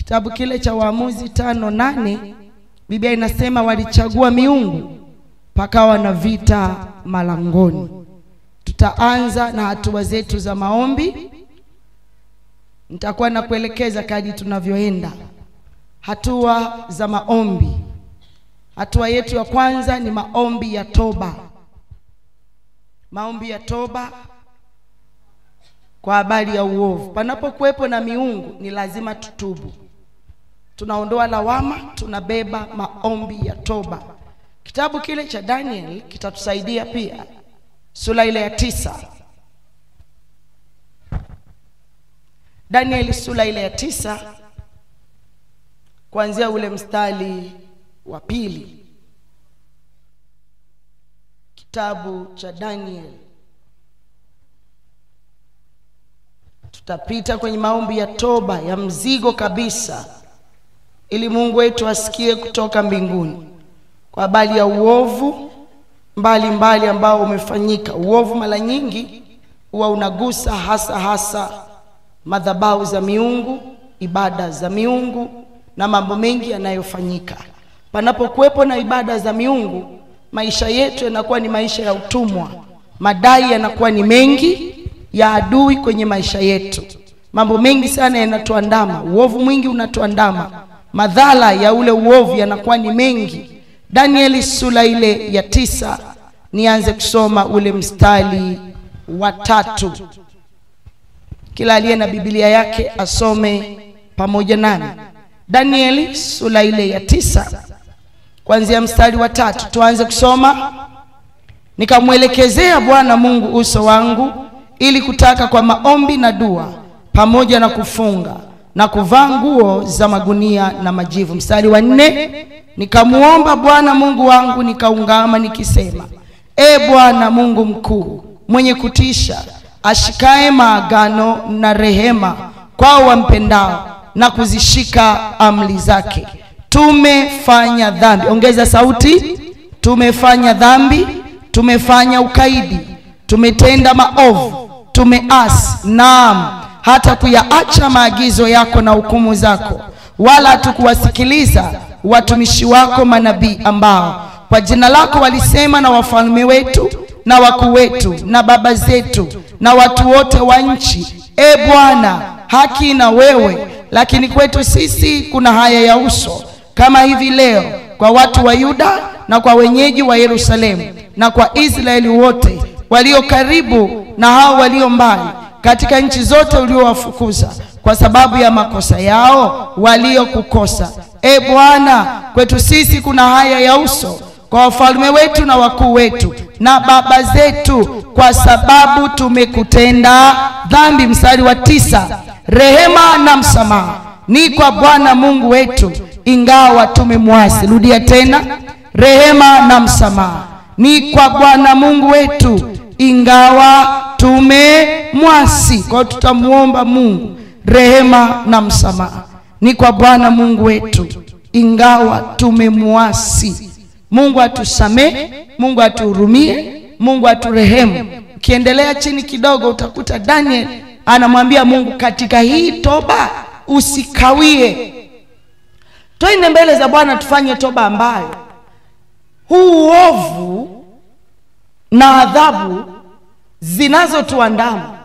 Kitabu kile cha Waamuzi 5:8 Biblia inasema walichagua miungu pakawa na vita malangoni. Tutaanza na hatua zetu za maombi. Nitakuwa na kuelekeza kadri tunavyoenda. Hatua za maombi. Hatua yetu ya kwanza ni maombi ya toba. Maombi ya toba kwa habari ya uovu. Panapokuwepo na miungu ni lazima tutubu. Tunaondoa lawama, tunabeba maombi ya toba. Kitabu kile cha Daniel kitatusaidia pia. Sura ile ya 9. Daniel sura ile ya 9 kuanzia ule mstari wa 2. Kitabu cha Daniel. Tutapita kwenye maombi ya toba ya mzigo kabisa, ili Mungu wetu asikie kutoka mbinguni kwa habari ya uovu mbalimbali ambao umefanyika. Uovu mara nyingi huwa unagusa hasa madhabahu za miungu, ibada za miungu na mambo mengi yanayofanyika. Panapokuwepo na ibada za miungu, maisha yetu yanakuwa ni maisha ya utumwa. Madai yanakuwa ni mengi ya adui kwenye maisha yetu. Mambo mengi sana yanatuandama. Uovu mwingi unatuandama. Madhara ya ule uovu yanakuwa ni mengi. Danieli sura ile ya 9, nianze kusoma ule mstari wa 3. Kila aliye na Biblia yake asome pamoja nami. Danieli sura ile ya 9 kuanzia mstari wa 3. Tuanze kusoma. Nikamwelekezea Bwana Mungu uso wangu ili kutaka kwa maombi na dua pamoja na kufunga na kuvaa nguo za magunia na majivu. Mstari wa 4. Nikamuomba Bwana Mungu wangu nikaungama nikisema, Bwana Mungu mkuu, mwenye kutisha, ashikae maagano na rehema kwao wampendao na kuzishika amri zake. Tumefanya dhambi. Ongeza sauti. Tumefanya dhambi, tumefanya ukaidi, tumetenda maovu, tumeasi, naam, hata kuyaacha maagizo yako na hukumu zako, wala hatukuwasikiliza watumishi wako manabii ambao kwa jina lako walisema na wafalme wetu na wakuu wetu na baba zetu na watu wote wa nchi. Bwana, haki na wewe, lakini kwetu sisi kuna haya ya uso kama hivi leo, kwa watu wa Yuda na kwa wenyeji wa Yerusalemu na kwa Israeli wote walio karibu na hao walio mbali katika nchi zote uliowafukuza kwa sababu ya makosa yao waliokukosa. Bwana, kwetu sisi kuna haya ya uso kwa wafalme wetu na wakuu wetu na baba zetu, kwa sababu tumekutenda dhambi. Mstari wa 9. Rehema na msamaha ni kwa Bwana Mungu wetu ingawa tumemwasi. Rudia tena. Rehema na msamaha ni kwa Bwana Mungu wetu ingawa tumemwasi. Kwa tutamuomba Mungu rehema na msamaha ni kwa Bwana Mungu wetu ingawa tumemwasi. Mungu atusamee, Mungu atuhurumie, Mungu aturehemu. Ukiendelea chini kidogo utakuta Daniel anamwambia Mungu, katika hii toba usikawie. Twende mbele za Bwana tufanye toba ambayo huu uovu na adhabu zinazotuandama,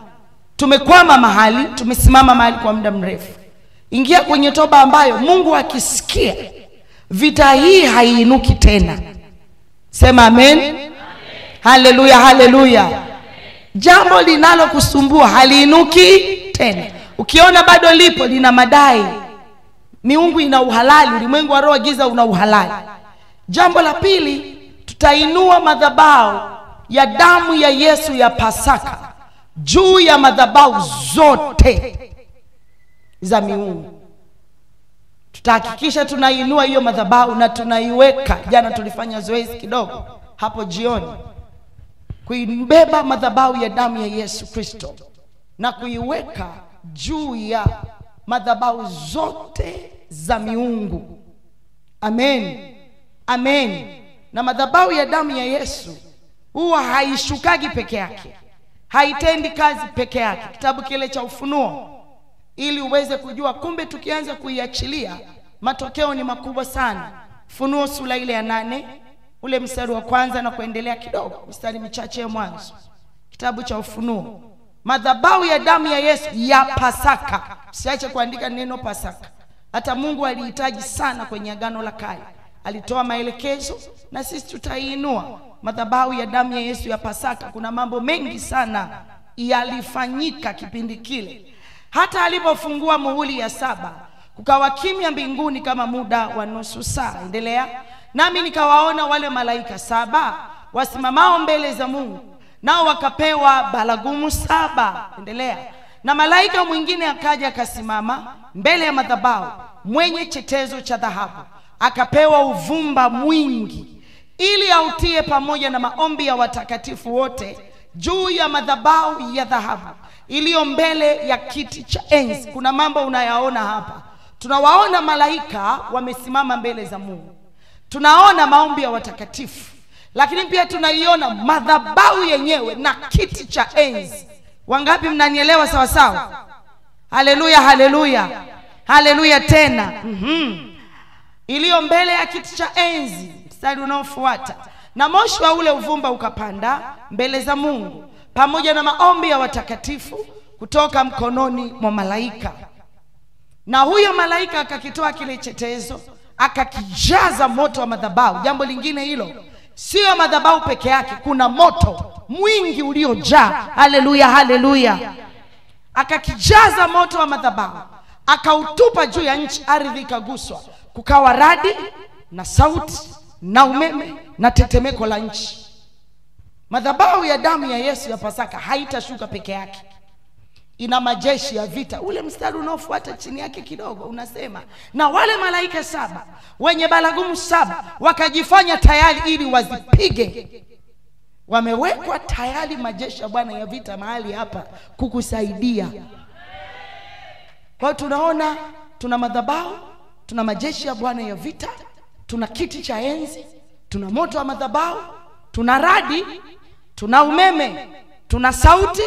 tumekwama mahali, tumesimama mahali kwa muda mrefu. Ingia kwenye toba ambayo Mungu akisikia vita hii haiinuki tena. Sema amen. Amen. Haleluya, haleluya. Jambo linalo kusumbua haliinuki tena. Ukiona bado lipo, lina madai. Miungu ina uhalali, ulimwengu wa roho giza una uhalali. Jambo la pili, tutainua madhabahu ya damu ya Yesu ya Pasaka juu ya madhabahu zote za miungu. Tutahakikisha tunainua hiyo madhabahu na tunaiweka. Jana tulifanya zoezi kidogo hapo jioni, kuibeba madhabahu ya damu ya Yesu Kristo na kuiweka juu ya madhabahu zote za miungu. Amen. Amen. Na madhabahu ya damu ya Yesu huwa haishukagi peke yake, haitendi kazi peke yake. Kitabu kile cha Ufunuo ili uweze kujua kumbe tukianza kuiachilia matokeo ni makubwa sana. Ufunuo sura ile ya 8 ule mstari wa kwanza na kuendelea kidogo, mstari michache ya mwanzo. Kitabu cha Ufunuo. Madhabahu ya damu ya Yesu ya Pasaka. Siache kuandika neno Pasaka. Hata Mungu alihitaji sana kwenye Agano la Kale. Alitoa maelekezo na sisi tutaiinua madhabahu ya damu ya Yesu ya Pasaka. Kuna mambo mengi sana yalifanyika kipindi kile. Hata alipofungua muhuri ya 7, kukawa kimya mbinguni kama muda wa nusu saa. Endelea. Nami nikawaona wale malaika 7 wasimamao mbele za Mungu, nao wakapewa baragumu 7. Endelea. Na malaika mwingine akaja akasimama mbele ya madhabahu, mwenye chetezo cha dhahabu, akapewa uvumba mwingi, ili autie pamoja na maombi ya watakatifu wote juu ya madhabahu ya dhahabu iliyo mbele ya kiti cha enzi. Kuna mambo unayaona hapa. Tunawaona malaika wamesimama mbele za Mungu, tunaona maombi ya watakatifu, lakini pia tunaiona madhabahu yenyewe na kiti cha enzi. Wangapi mnanielewa sawa sawa? Haleluya, haleluya, haleluya tena. Iliyo mbele ya kiti cha enzi. Mstari unaofuata. Na moshi wa ule uvumba ukapanda mbele za Mungu, pamoja na maombi ya watakatifu kutoka mkononi mwa malaika. Na huyo malaika akakitoa kile chetezo, akakijaza moto wa madhabahu. Jambo lingine hilo, sio madhabahu peke yake, kuna moto mwingi uliojaa. Haleluya, haleluya. Akakijaza moto wa madhabahu, akautupa juu ya nchi, ardhi ikaguswa. Kukawa radi na sauti na umeme na tetemeko la nchi. Madhabahu ya damu ya Yesu ya Pasaka haitashuka peke yake, ina majeshi ya vita. Ule mstari unaofuata chini yake kidogo unasema, na wale malaika 7 wenye baragumu 7 wakajifanya tayari ili wazipige. Wamewekwa tayari majeshi ya Bwana ya vita mahali hapa kukusaidia. Kwa tunaona tuna madhabahu, tuna majeshi ya Bwana ya vita, tuna kiti cha enzi, tuna moto wa madhabahu, tuna radi, tuna umeme, tuna sauti,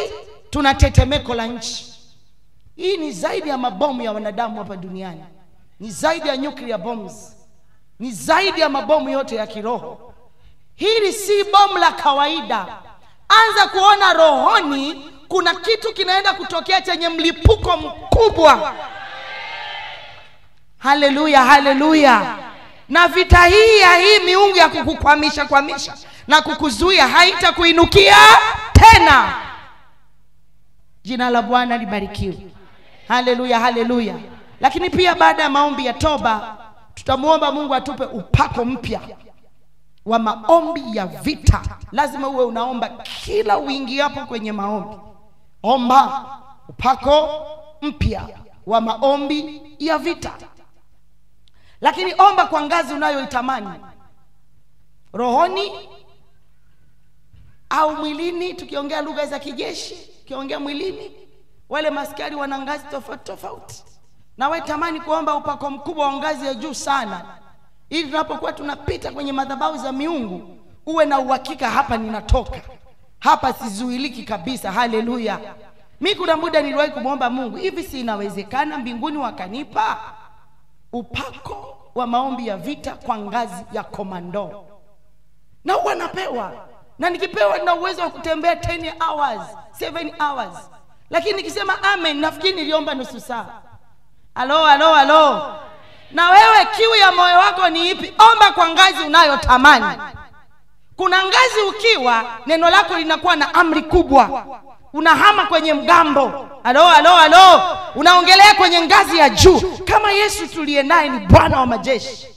tuna tetemeko la nchi. Hii ni zaidi ya mabomu ya wanadamu hapa duniani. Ni zaidi ya nuclear bombs. Ni zaidi ya mabomu yote ya kiroho. Hili si bomu la kawaida. Anza kuona rohoni kuna kitu kinaenda kutokea chenye mlipuko mkubwa. Haleluya, haleluya. Na vita hii ya hii miungu ya kukukwamisha na kukuzuia haitakuinukia tena. Jina la Bwana libarikiwe. Haleluya, haleluya. Lakini pia baada ya maombi ya toba, tutamuomba Mungu atupe upako mpya wa maombi ya vita. Lazima uwe unaomba kila uingiapo kwenye maombi. Omba upako mpya wa maombi ya vita. Lakini omba kwa ngazi unayoitamani, rohoni au mwilini. Tukiongea lugha za kijeshi, tukiongea mwilini, wale maskari wana ngazi tofauti tofauti. Na wewe tamani kuomba upako mkubwa wa ngazi ya juu sana, ili tunapokuwa tunapita kwenye madhabahu za miungu uwe na uhakika, hapa ninatoka, hapa sizuiliki kabisa. Haleluya. Mimi kuna muda niliwahi kumwomba Mungu, hivi si inawezekana mbinguni wakanipa upako wa maombi ya vita kwa ngazi ya komando? Na huwa napewa, na nikipewa na uwezo wa kutembea 10 hours, 7 hours. Lakini nikisema amen, nafikiri niliomba nusu saa. Halo, halo, halo. Na wewe kiu ya moyo wako ni ipi? Omba kwa ngazi unayotamani. Kuna ngazi ukiwa, neno lako linakuwa na amri kubwa. Unahama kwenye mgambo. Halo, halo, halo. Unaongelea kwenye ngazi ya juu. Kama Yesu tuliye naye ni Bwana wa majeshi,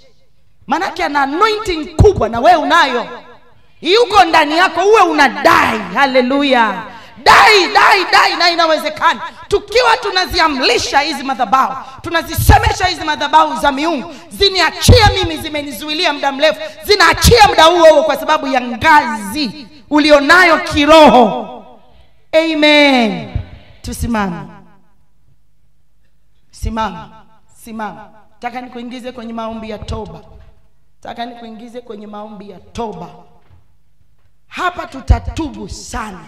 manake ana anointing kubwa na wewe unayo. Yuko ndani yako, uwe unadai. Haleluya. Dai na inawezekana. Tukiwa tunaziamlisha hizi madhabahu, tunazisemesha hizi madhabahu za miungu, ziniachia mimi, zimenizuilia muda mrefu, zinaachia muda huo kwa sababu ya ngazi ulionayo kiroho. Amen. Tusimame. Simama. Nataka nikuingize kwenye maombi ya toba. Hapa tutatubu sana.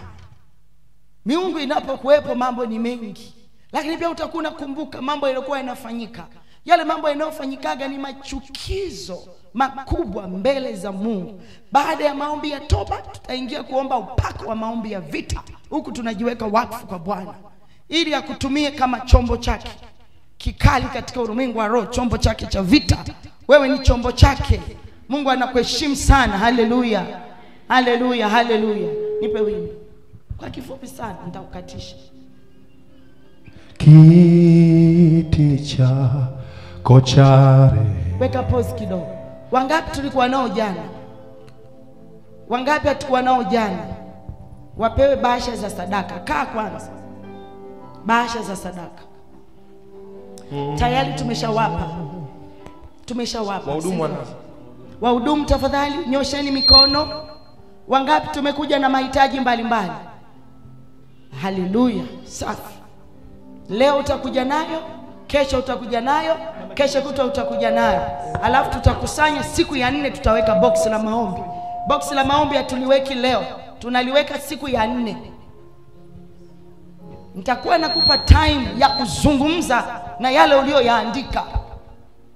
Miungu inapokuwepo mambo ni mengi, Lakini pia utakuwa unakumbuka mambo yaliokuwa yanafanyika. Yale mambo yanayofanyikaga ni machukizo makubwa mbele za Mungu. Baada ya maombi ya toba, tutaingia kuomba upako wa maombi ya vita. Huku tunajiweka wakfu kwa Bwana ili akutumie kama chombo chake kikali katika ulimwengu wa roho, chombo chake cha vita. Wewe ni chombo chake. Mungu anakuheshimu sana. Haleluya. Haleluya, haleluya. Nipe wimbo. Kwa kifupi sana nitakukatisha. Kiti chako cha rehema. Weka pause kidogo. Wangapi tulikuwa nao jana? Wangapi hatukuwa nao jana? Wapewe bahasha za sadaka. Kaa kwanza. Bahasha za sadaka. Tayari tumeshawapa. Tumeshawapa. Wahudumu tafadhali nyosheni mikono. Wangapi tumekuja na mahitaji mbalimbali? Haleluya. Safi. Leo utakuja nayo, kesho utakuja nayo, kesho kutwa utakuja nayo. Alafu tutakusanya siku ya 4 tutaweka box la maombi. Box la maombi hatuliweki leo, tunaliweka siku ya 4. Nitakuwa nakupa time ya kuzungumza na yale ulioyaandika.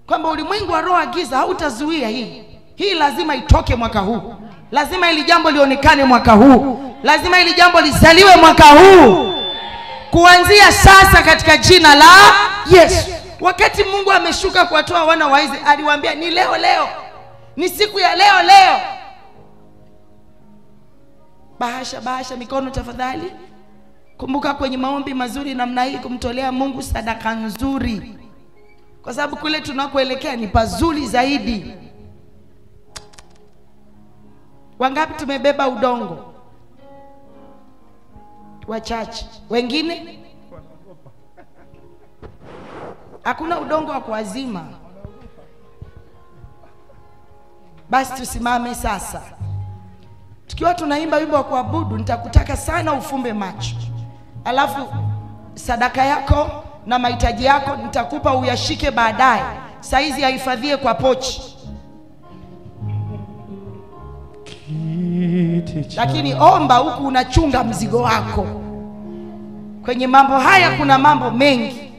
Kwamba ulimwengu wa roho giza hautazuia hii. Hii lazima itoke mwaka huu. Lazima hili jambo lionekane mwaka huu. Lazima hili jambo lizaliwe mwaka huu. Kuanzia sasa katika jina la Yesu. Wakati Mungu ameshuka kuwatoa wana wa Israeli, aliwaambia ni leo leo. Ni siku ya leo leo. Bahasha mikono tafadhali. Kumbuka kwenye maombi mazuri namna hii kumtolea Mungu sadaka nzuri. Kwa sababu kule tunakoelekea ni pazuri zaidi. Wangapi tumebeba udongo? Wachache. Wengine? Hakuna udongo wa kuazima. Basi tusimame sasa. Tukiwa tunaimba wimbo wa kuabudu, nitakutaka sana ufumbe macho. Alafu sadaka yako na mahitaji yako nitakupa uyashike baadaye. Saizi yahifadhie kwa pochi. Lakini omba huku unachunga mzigo wako. Kwenye mambo haya kuna mambo mengi.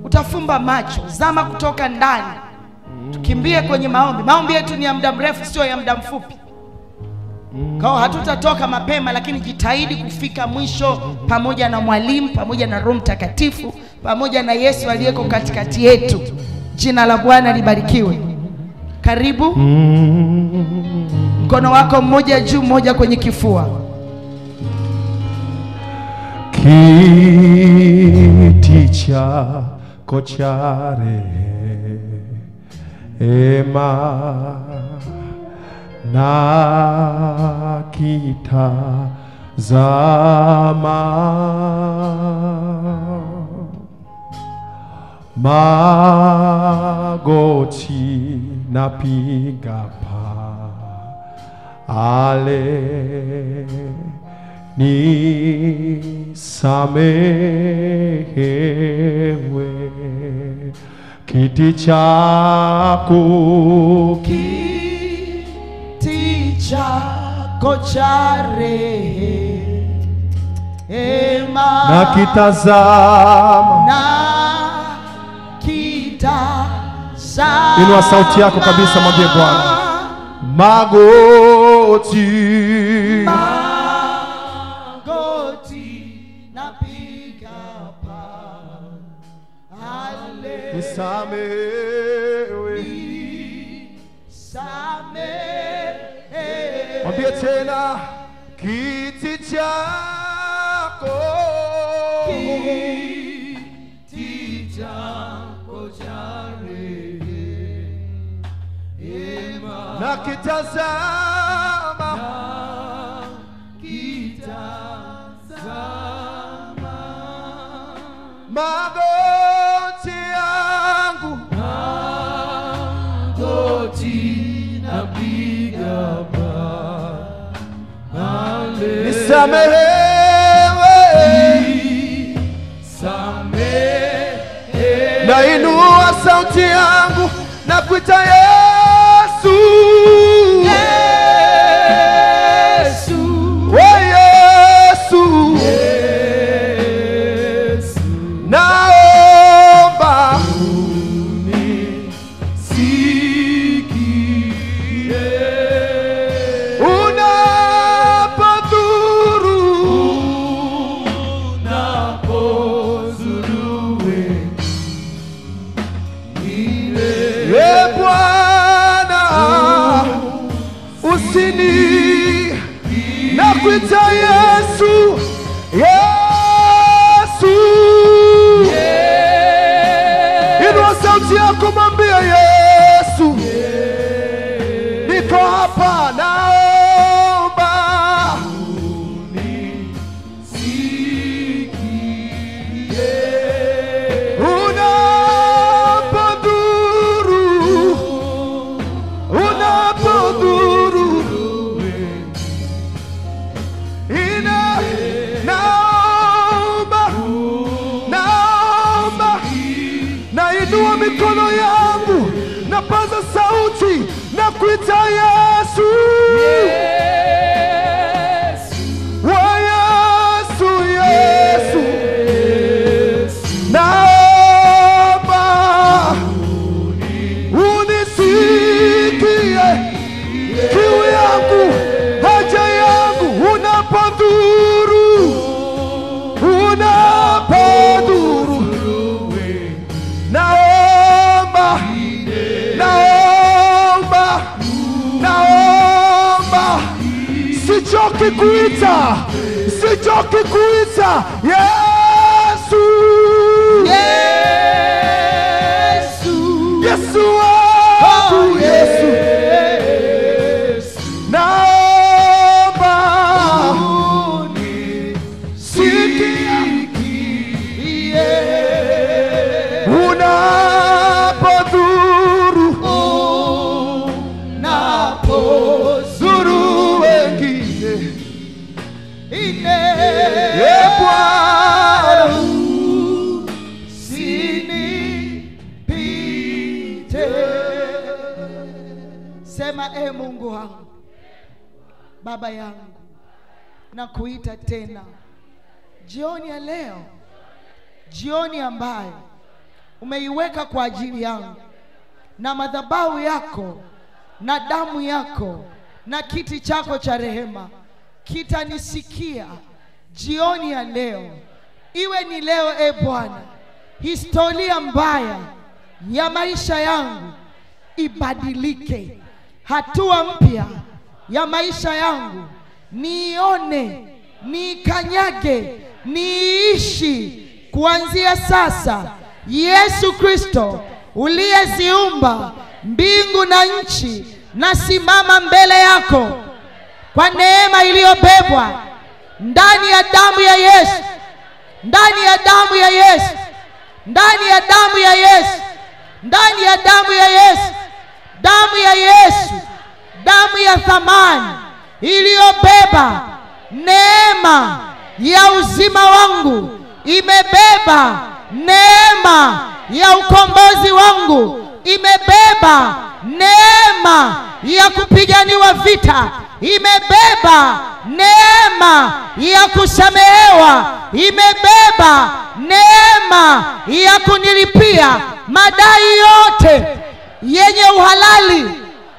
Utafumba macho, zama kutoka ndani. Tukimbie kwenye maombi. Maombi yetu ni ya muda mrefu, sio ya muda mfupi. Kwa hatutatoka mapema, lakini jitahidi kufika mwisho pamoja na mwalimu, pamoja na Roho Mtakatifu, pamoja na Yesu aliyeko katikati yetu. Jina la Bwana libarikiwe. Karibu. Mkono wako mmoja juu, mmoja kwenye kifua. Kiti chako cha rehema na kitazama, magoti napiga pale, nisamehewe. Kiti chako, kiti chako cha rehema na kitazama. Inua sauti yako kabisa, mwambie Bwana. Magoti napiga pale, nisamehewe. Mwambie tena, kiti chako, kiti chako cha rehema na kitazama, magoti yangu, magoti napiga pale, nisamehewe. Nainua sauti yangu na kuita Yesu, Yesu, oh Yesu, nakuita Yesu, Yesu. Inua sauti yako mwambie Yesu, niko hapa naomba mikono yangu, napaza sauti na kuita Yesu, wa Yesu, Yesu. Naomba unisikie kiu yangu, haja yangu, unapodhuru, unapodhuru. Sichoki kuita, sichoki kuita Yesu, Yesu, Yesu wangu, Yesu. Naomba unisikie unapodhuru, unapodhuru wengine. Bwana usinipite. Sema, Mungu wangu, Baba yangu, nakuita tena jioni ya leo, jioni ambayo umeiweka kwa ajili yangu, na madhabahu yako na damu yako na kiti chako cha rehema kitanisikia jioni ya leo. Iwe ni leo Bwana, historia mbaya ya maisha yangu ibadilike, hatua mpya ya maisha yangu nione, nikanyage, niishi kuanzia sasa. Yesu Kristo uliyeziumba mbingu na nchi, nasimama mbele yako kwa neema iliyobebwa ndani ya damu ya Yesu, ndani ya damu ya Yesu, ndani ya damu ya Yesu, ndani ya damu ya Yesu, damu ya Yesu, damu ya thamani iliyobeba neema ya uzima wangu, imebeba neema ya ukombozi wangu, imebeba neema ya kupiganiwa vita, imebeba neema ya kusamehewa, imebeba neema ya kunilipia madai yote yenye uhalali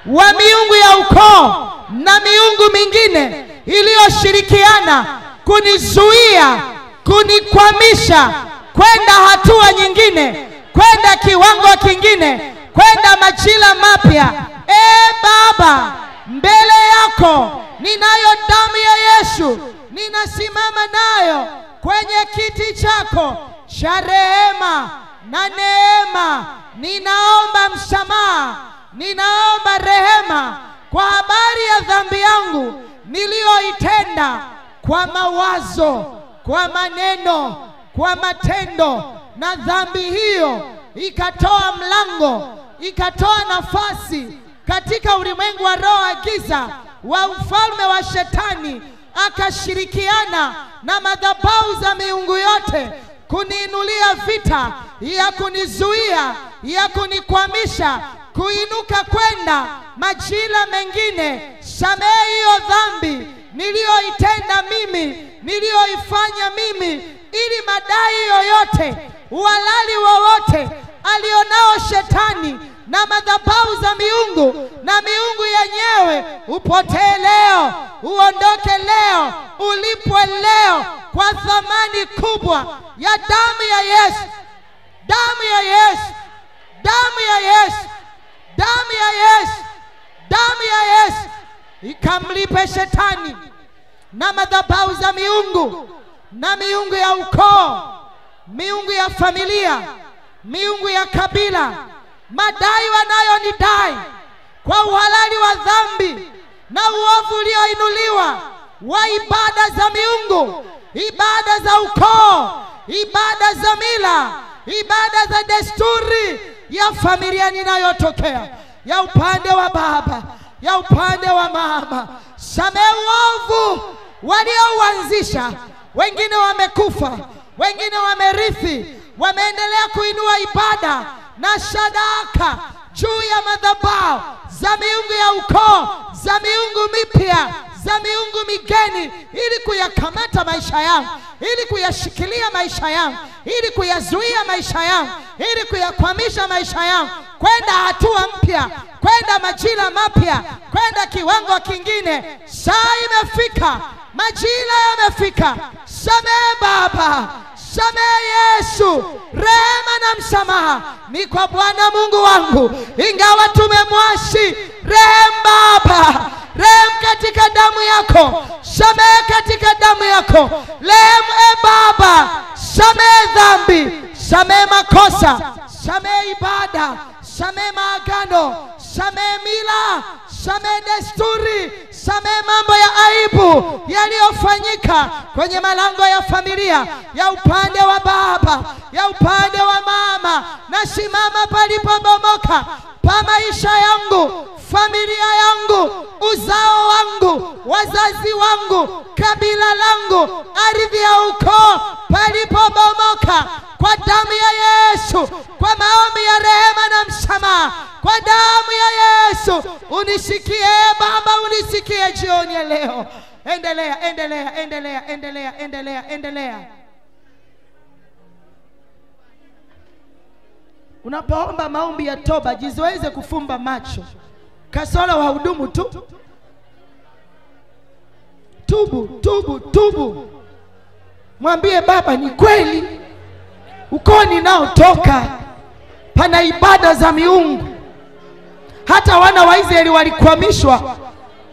wa miungu ya ukoo na miungu mingine iliyoshirikiana kunizuia, kunikwamisha kwenda hatua nyingine, kwenda kiwango kingine, kwenda majira mapya. Baba, mbele yako ninayo damu ya Yesu, ninasimama nayo kwenye kiti chako cha rehema na neema. Ninaomba msamaha, ninaomba rehema kwa habari ya dhambi yangu niliyoitenda kwa mawazo, kwa maneno, kwa matendo, na dhambi hiyo ikatoa mlango, ikatoa nafasi katika ulimwengu wa roho ya giza wa ufalme wa Shetani, akashirikiana na madhabahu za miungu yote kuniinulia vita ya kunizuia, ya kunikwamisha kuinuka kwenda majira mengine. Samehe hiyo dhambi niliyoitenda mimi, niliyoifanya mimi, ili madai yoyote, uhalali wowote alionao Shetani na madhabahu za miungu na miungu yenyewe upotee leo, uondoke leo, ulipwe leo kwa thamani kubwa ya damu ya Yesu, damu ya Yesu, damu ya Yesu, damu ya Yesu, damu ya Yesu ikamlipe Shetani na madhabahu za miungu na miungu ya ukoo, miungu ya familia, miungu ya kabila, madai wanayonidai kwa uhalali wa dhambi na uovu ulioinuliwa wa ibada za miungu, ibada za ukoo, ibada za mila, ibada za desturi ya familia ninayotokea, ya upande wa baba, ya upande wa mama. Samehe uovu waliouanzisha. Wengine wamekufa, wengine wamerithi, wameendelea kuinua ibada na sadaka juu ya madhabahu za miungu ya ukoo, za miungu mipya, za miungu migeni, ili kuyakamata maisha yangu, ili kuyashikilia maisha yangu, ili kuyazuia maisha yangu, ili kuyakwamisha maisha yangu kwenda hatua mpya, kwenda majira mapya, kwenda kiwango kingine. Saa imefika, majira yamefika. Samehe Baba, samehe Yesu. Rehema na msamaha ni kwa Bwana Mungu wangu, ingawa tumemwasi. Rehema Baba, rehema katika damu yako, samehe katika damu yako. Rehema Baba, samehe dhambi, samehe makosa, samehe ibada, samehe maagano, samehe mila, samehe desturi, samehe mambo ya aibu yaliyofanyika kwenye malango ya familia, ya upande wa baba, ya upande wa mama. Nasimama palipobomoka pa maisha yangu, familia yangu, uzao wangu, wazazi wangu, kabila langu, ardhi ya ukoo, palipobomoka kwa damu ya Yesu, kwa maombi ya rehema na msamaha, kwa damu ya Yesu. Unisikie Baba, unisikie jioni ya leo. Endelea, endelea, endelea, endelea, endelea, endelea. Unapoomba maombi ya toba, jizoeze kufumba macho. Kasoro wahudumu tu. Tubu, tubu, tubu. Mwambie Baba, ni kweli ukoo ninaotoka pana ibada za miungu. Hata wana wa Israeli walikwamishwa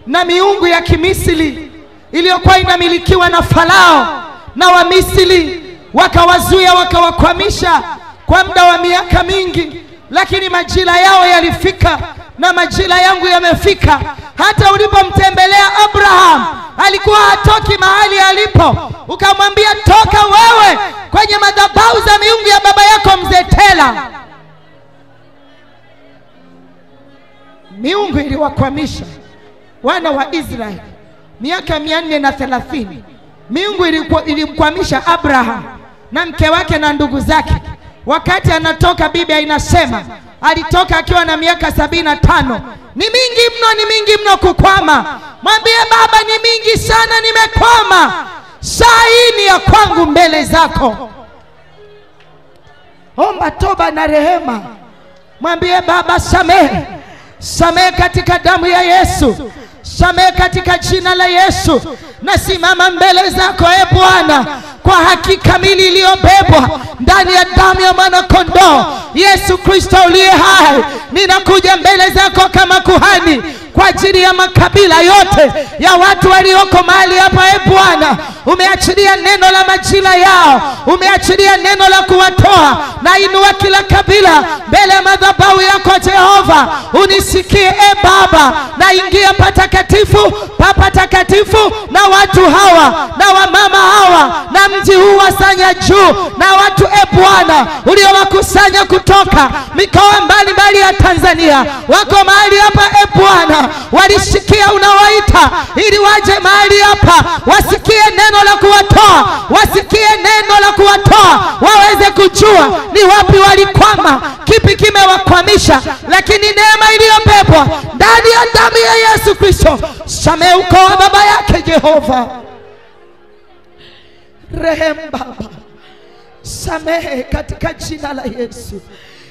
na miungu ya Kimisri iliyokuwa inamilikiwa na Farao na Wamisri, wakawazuia, wakawakwamisha kwa muda wa miaka mingi. Lakini majira yao yalifika na majira yangu yamefika. Hata ulipomtembelea Abraham, alikuwa hatoki mahali alipo, ukamwambia toka wewe kwenye madhabahu za miungu ya baba yako mzee Tera. Miungu iliwakwamisha wana wa Israeli miaka 430. Miungu ilimkwamisha Abraham na mke wake na ndugu zake. Wakati anatoka, Biblia inasema alitoka akiwa na miaka 75. Ni mingi mno, ni mingi mno kukwama. Mwambie Baba, ni mingi sana nimekwama. Saa hii ni ya kwangu mbele zako. Omba toba na rehema. Mwambie Baba, samehe. Samehe katika damu ya Yesu. Samehe katika jina la Yesu. Nasimama mbele zako Bwana kwa haki kamili iliyobebwa ndani ya damu ya mwana kondoo Yesu Kristo uliye hai. Ninakuja mbele zako kama kuhani kwa ajili ya makabila yote ya watu walioko mahali hapa. Bwana, umeachilia neno la majira yao, umeachilia neno la kuwatoa. Na inua kila kabila mbele ya madhabahu yako Jehova. Unisikie Baba, na ingia patakatifu, patakatifu, na watu hawa na wamama hawa na mji huu wasanya juu, na watu Bwana uliowakusanya kutoka mikoa mbalimbali ya Tanzania wako mahali hapa Bwana. Walisikia unawaita ili waje mahali hapa, wasikie neno la kuwatoa, wasikie neno la kuwatoa, waweze kujua ni wapi walikwama, kipi kimewakwamisha. Lakini neema iliyobebwa ndani ya damu ya Yesu Kristo. Samehe ukoo wa baba yake Jehova. Rehema Baba, samehe katika jina la Yesu.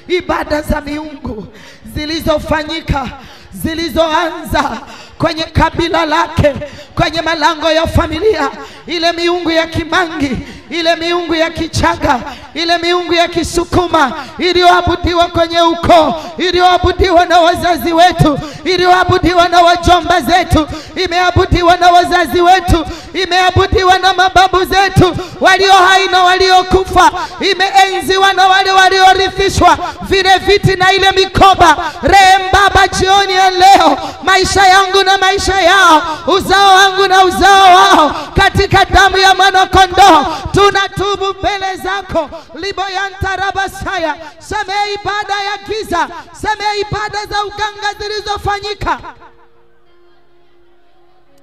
Ibada za miungu zilizofanyika, zilizoanza kwenye kabila lake, kwenye malango ya familia, ile miungu ya Kimangi, ile miungu ya Kichaga, ile miungu ya Kisukuma iliyoabudiwa kwenye ukoo, iliyoabudiwa na wazazi wetu, iliyoabudiwa na wajomba zetu, imeabudiwa na wazazi wetu, imeabudiwa na mababu zetu walio hai na waliokufa, imeenziwa na wale waliorithishwa vile viti na ile mikoba. Rehemu Baba, jioni ya leo maisha yangu na maisha yao, uzao wangu na uzao wao, katika damu ya mwana kondoo tunatubu mbele zako. Liboyanta rabasaya, samehe ibada ya giza, samehe ibada za uganga zilizofanyika,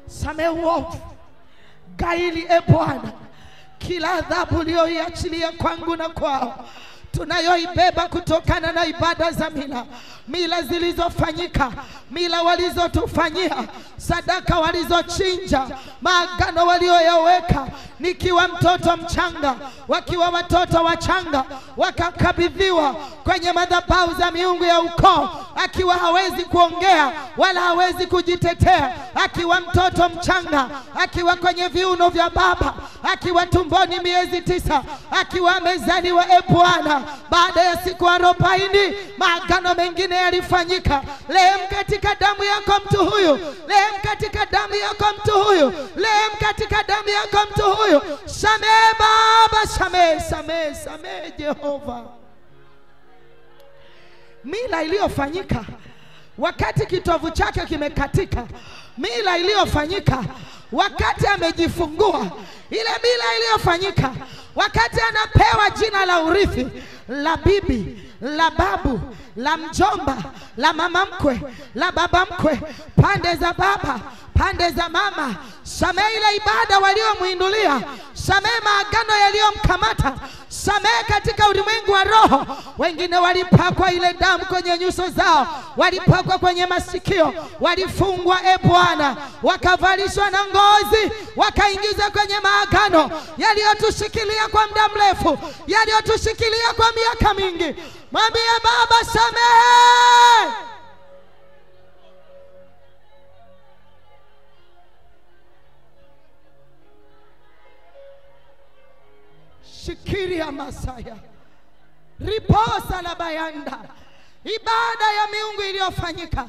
samehe uovu, gaili Bwana, kila adhabu uliyoiachilia kwangu na kwao tunayoibeba kutokana na ibada za mila zilizofanyika, mila walizotufanyia, sadaka walizochinja, maagano walioyaweka nikiwa mtoto mchanga, wakiwa watoto wachanga, wakakabidhiwa kwenye madhabahu za miungu ya ukoo, akiwa hawezi kuongea wala hawezi kujitetea, akiwa mtoto mchanga, akiwa kwenye viuno vya baba, akiwa tumboni miezi 9, akiwa amezaliwa. Bwana, baada ya siku 40 maagano mengine yalifanyika. Leo katika damu yako mtu huyu, leo katika damu yako mtu huyu, leo katika damu yako mtu huyu. Samehe Baba, samehe, samehe, samehe Jehova. Mila iliyofanyika wakati kitovu chake kimekatika, mila iliyofanyika wakati amejifungua, ile mila iliyofanyika wakati anapewa jina la urithi, la bibi, la babu, la mjomba, la mama mkwe, la baba mkwe, pande za baba, pande za mama. Samehe ile ibada waliomuindulia, samehe maagano yaliyomkamata, samehe katika ulimwengu wa roho. Wengine walipakwa ile damu kwenye nyuso zao, walipakwa kwenye masikio, walifungwa Bwana, wakavalishwa na ngozi, wakaingizwa kwenye maagano yaliyotushikilia kwa muda mrefu, yaliyotushikilia kwa miaka mingi. Mwambie Baba, samehe. Shikiria Masaya, riposa la bayanda. Ibada ya miungu iliyofanyika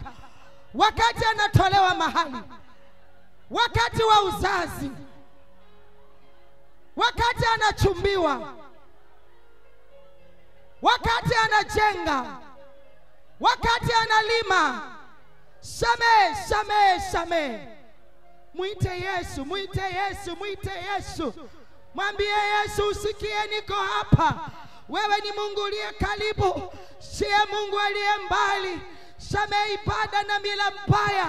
wakati anatolewa mahali, wakati wa uzazi, wakati anachumbiwa, wakati anajenga, wakati analima. Samehe, samehe, samehe. Mwite Yesu, mwite Yesu, mwite Yesu. Mwambie Yesu, usikie niko hapa. Wewe ni Mungu uliye karibu, siye Mungu aliye mbali. Samehe ibada na mila mbaya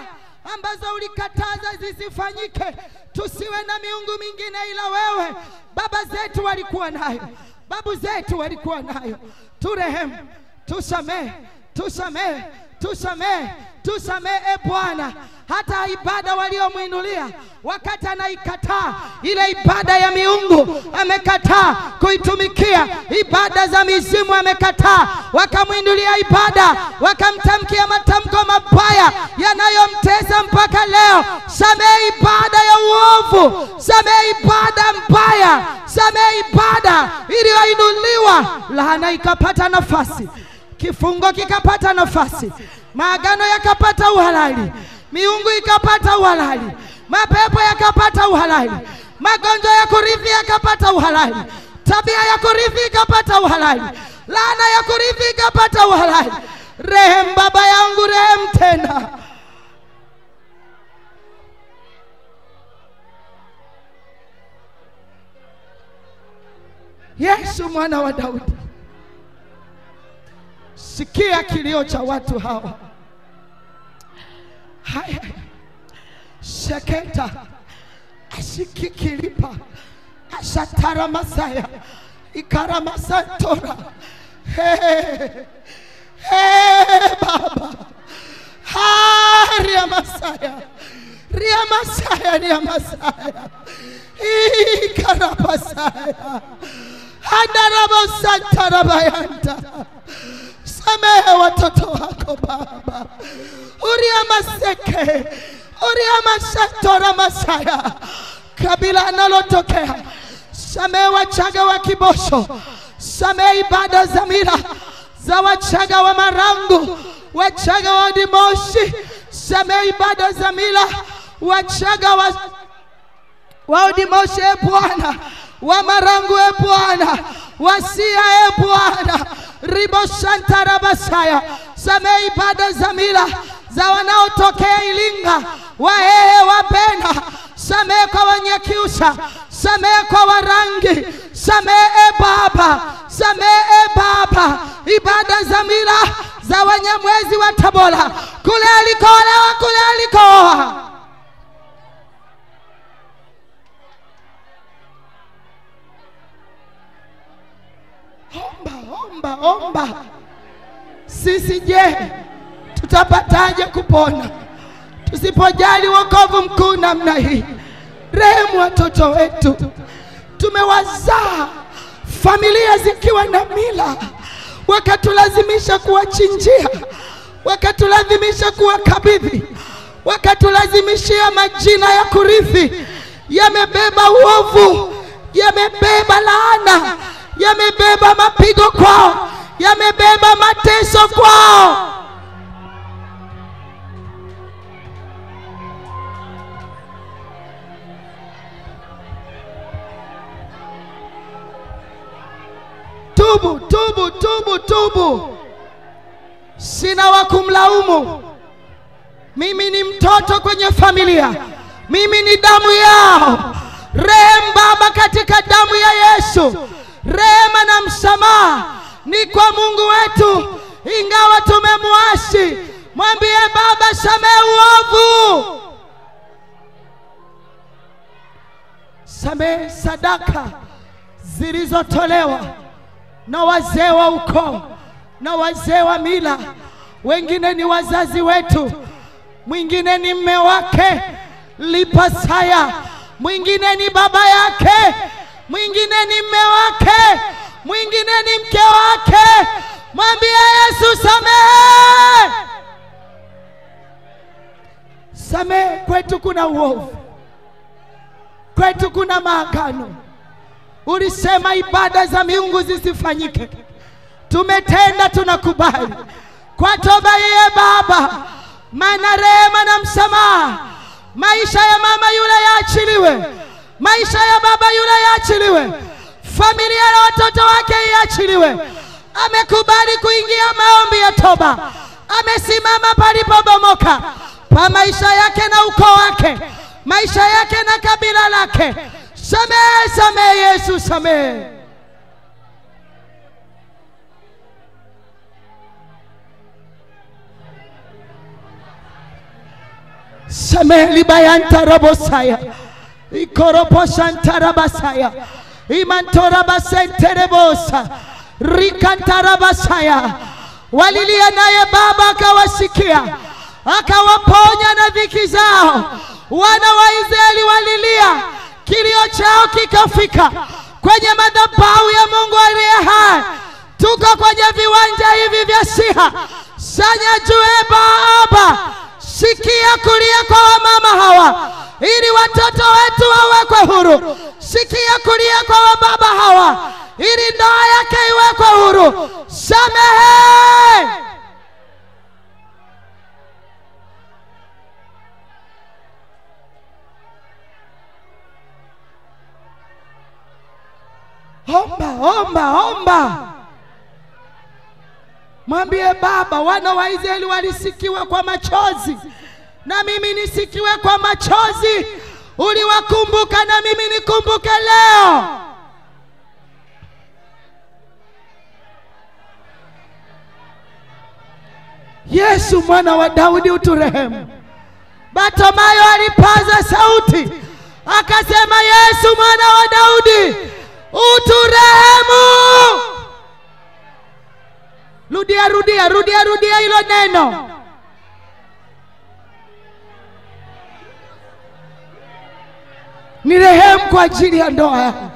ambazo ulikataza zisifanyike. Tusiwe na miungu mingine ila wewe. Baba zetu walikuwa nayo, babu zetu walikuwa nayo. Turehemu, tusamehe, tusamehe, tusamehe, tusamehe Bwana. Hata ibada waliomuinulia wakati anaikataa ile ibada ya miungu, amekataa kuitumikia. Ibada za mizimu amekataa, wakamuinulia ibada, wakamtamkia matamko mabaya yanayomtesa mpaka leo. Samehe ibada ya uovu, samehe ibada mbaya, samehe ibada iliyoinuliwa. Laana ikapata nafasi, kifungo kikapata nafasi, maagano yakapata uhalali, miungu ikapata uhalali, mapepo yakapata uhalali, magonjwa ya kurithi yakapata uhalali, tabia ya kurithi ikapata uhalali, laana ya kurithi ikapata uhalali. Rehemu Baba yangu, rehemu tena. Yesu mwana wa Daudi, sikia kilio cha watu hawa. Haya, sheketa ashikikilipa ashatara masaya ikarama santora. Baba, ria masaya, ria masaya, ria masaya, ikarama saya, andarabo santara bayanta. Samehe watoto wako Baba. Uria maseke, uria masatora masaya, kabila analotokea. Samehe Wachaga wa Kibosho. Samehe ibada za mila za Wachaga wa Marangu, Wachaga wa Dimoshi. Samehe ibada za mila Wachaga wa Dimoshi, Bwana, wa Marangu, Bwana, Wasia, Bwana, Ribo Shantara Basaya. Samehe ibada za mila za wanaotokea Ilinga, Wahehe, Wabena. Samehe kwa Wanyakyusa, samehe kwa Warangi, samehe Baba, samehe Baba ibada za mila za Wanyamwezi wa Tabora, kule alikolewa, kule alikoa. Omba. Sisi je, tutapataje kupona tusipojali wokovu mkuu namna hii? Rehemu watoto wetu. Tumewazaa familia zikiwa na mila, wakatulazimisha kuwachinjia, wakatulazimisha kuwakabidhi, wakatulazimishia majina ya kurithi. Yamebeba uovu, yamebeba laana, yamebeba mapigo kwao, yamebeba mateso kwao. Tubu. Sina wa kumlaumu. Mimi ni mtoto kwenye familia, mimi ni damu yao. Rehema Baba, katika damu ya Yesu. Rehema na msamaha ni kwa Mungu wetu, ingawa tumemwasi. Mwambie Baba, samehe uovu. Samehe sadaka zilizotolewa na wazee wa ukoo na wazee wa mila. Wengine ni wazazi wetu, mwingine ni mme wake Lipasaya, mwingine ni baba yake, mwingine ni mme wake, mwingine ni mke wake. Mwambie Yesu, samehe. Samehe. Kwetu kuna uovu, kwetu kuna maagano. Ulisema ibada za miungu zisifanyike. Tumetenda, tunakubali. Kwa toba hii Baba, maana rehema na msamaha, maisha ya mama yule yaachiliwe, maisha ya baba yule yaachiliwe, familia na watoto wake yaachiliwe. Amekubali kuingia maombi ya toba, amesimama palipobomoka pa maisha yake na ukoo wake, maisha yake na kabila lake. Samehe Yesu, samehe. Samehe libayanta rabosaya, ikoroposhanta rabasaya, imantora basenterebosa, rikanta rabasaya. Walilia naye Baba akawasikia, akawaponya na dhiki zao. Wana wa Israeli walilia, kilio chao kikafika kwenye madhabahu ya Mungu aliye hai. Tuko kwenye viwanja hivi vya siha. Sanya jue Baba, sikia kulia kwa wamama hawa, ili watoto wetu wawekwe huru. Sikia kulia kwa wababa hawa, ili ndoa yake iwekwe huru. Samehe. Omba. Mwambie Baba, wana wa Israeli walisikiwa kwa machozi, na mimi nisikiwe kwa machozi. Uliwakumbuka na mimi nikumbuke leo. Yesu mwana wa Daudi, uturehemu. Bartimayo alipaza sauti akasema, Yesu mwana wa Daudi, uturehemu. Rudia hilo neno. Ni rehemu kwa ajili ya ndoa yangu,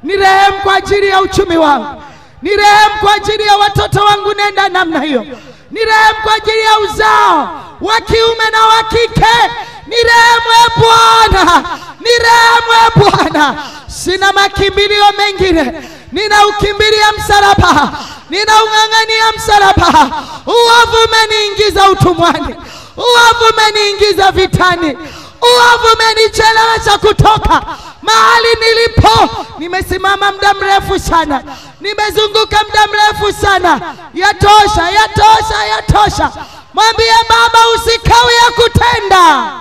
ni rehemu kwa ajili ya uchumi wangu, ni rehemu kwa ajili ya watoto wangu. Nenda namna hiyo. Ni rehemu kwa ajili ya uzao wa kiume na wa kike. Ni rehemu Bwana, ni rehemu Bwana. Sina makimbilio mengine, ninaukimbilia msalaba, ninaung'ang'ania msalaba. Uovu umeniingiza utumwani, uovu umeniingiza vitani, uovu umenichelewesha kutoka mahali nilipo. Nimesimama muda mrefu sana, nimezunguka muda mrefu sana. Yatosha, yatosha, yatosha. Mwambie Baba usikawie kutenda.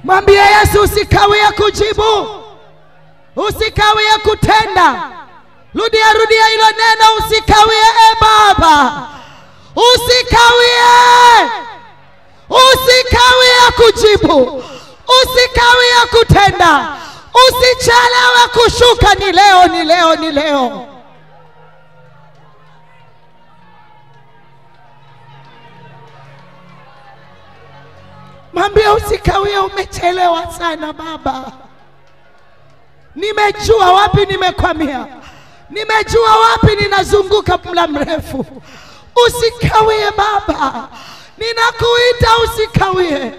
Mwambie Yesu usikawie kujibu, usikawie kutenda. Rudia, rudia hilo neno, usikawie. Baba usikawie, usikawie kujibu, usikawie kutenda, usichelewe kushuka. Ni leo, ni leo, ni leo. Mwambie usikawie, umechelewa sana Baba. Nimejua wapi nimekwamia, nimejua wapi ninazunguka muda mrefu. Usikawie Baba, ninakuita usikawie,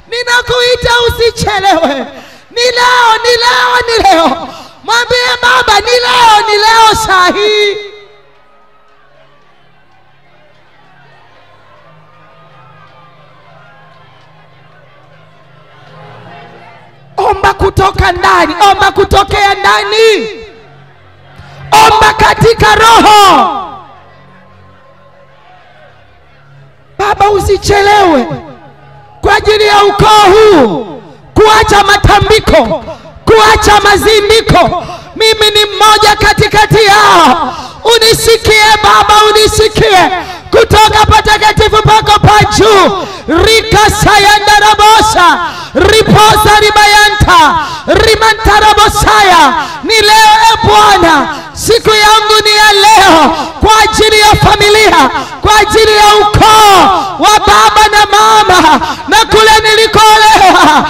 ninakuita usichelewe. Ni leo, ni leo, ni leo. Mwambie Baba ni leo, ni leo sahi. Omba kutoka ndani, omba kutokea ndani, omba katika roho. Baba usichelewe kwa ajili ya ukoo huu, kuacha matambiko, kuacha mazindiko. Mimi ni mmoja katikati yao. Unisikie Baba, unisikie kutoka patakatifu pako pa juu. Rika sayanda rabosa, riposa ribayanta, rimanta rabosaya. Ni leo Bwana, siku yangu ni ya leo, kwa ajili ya familia, kwa ajili ya ukoo wa baba na mama na kule nilikolewa.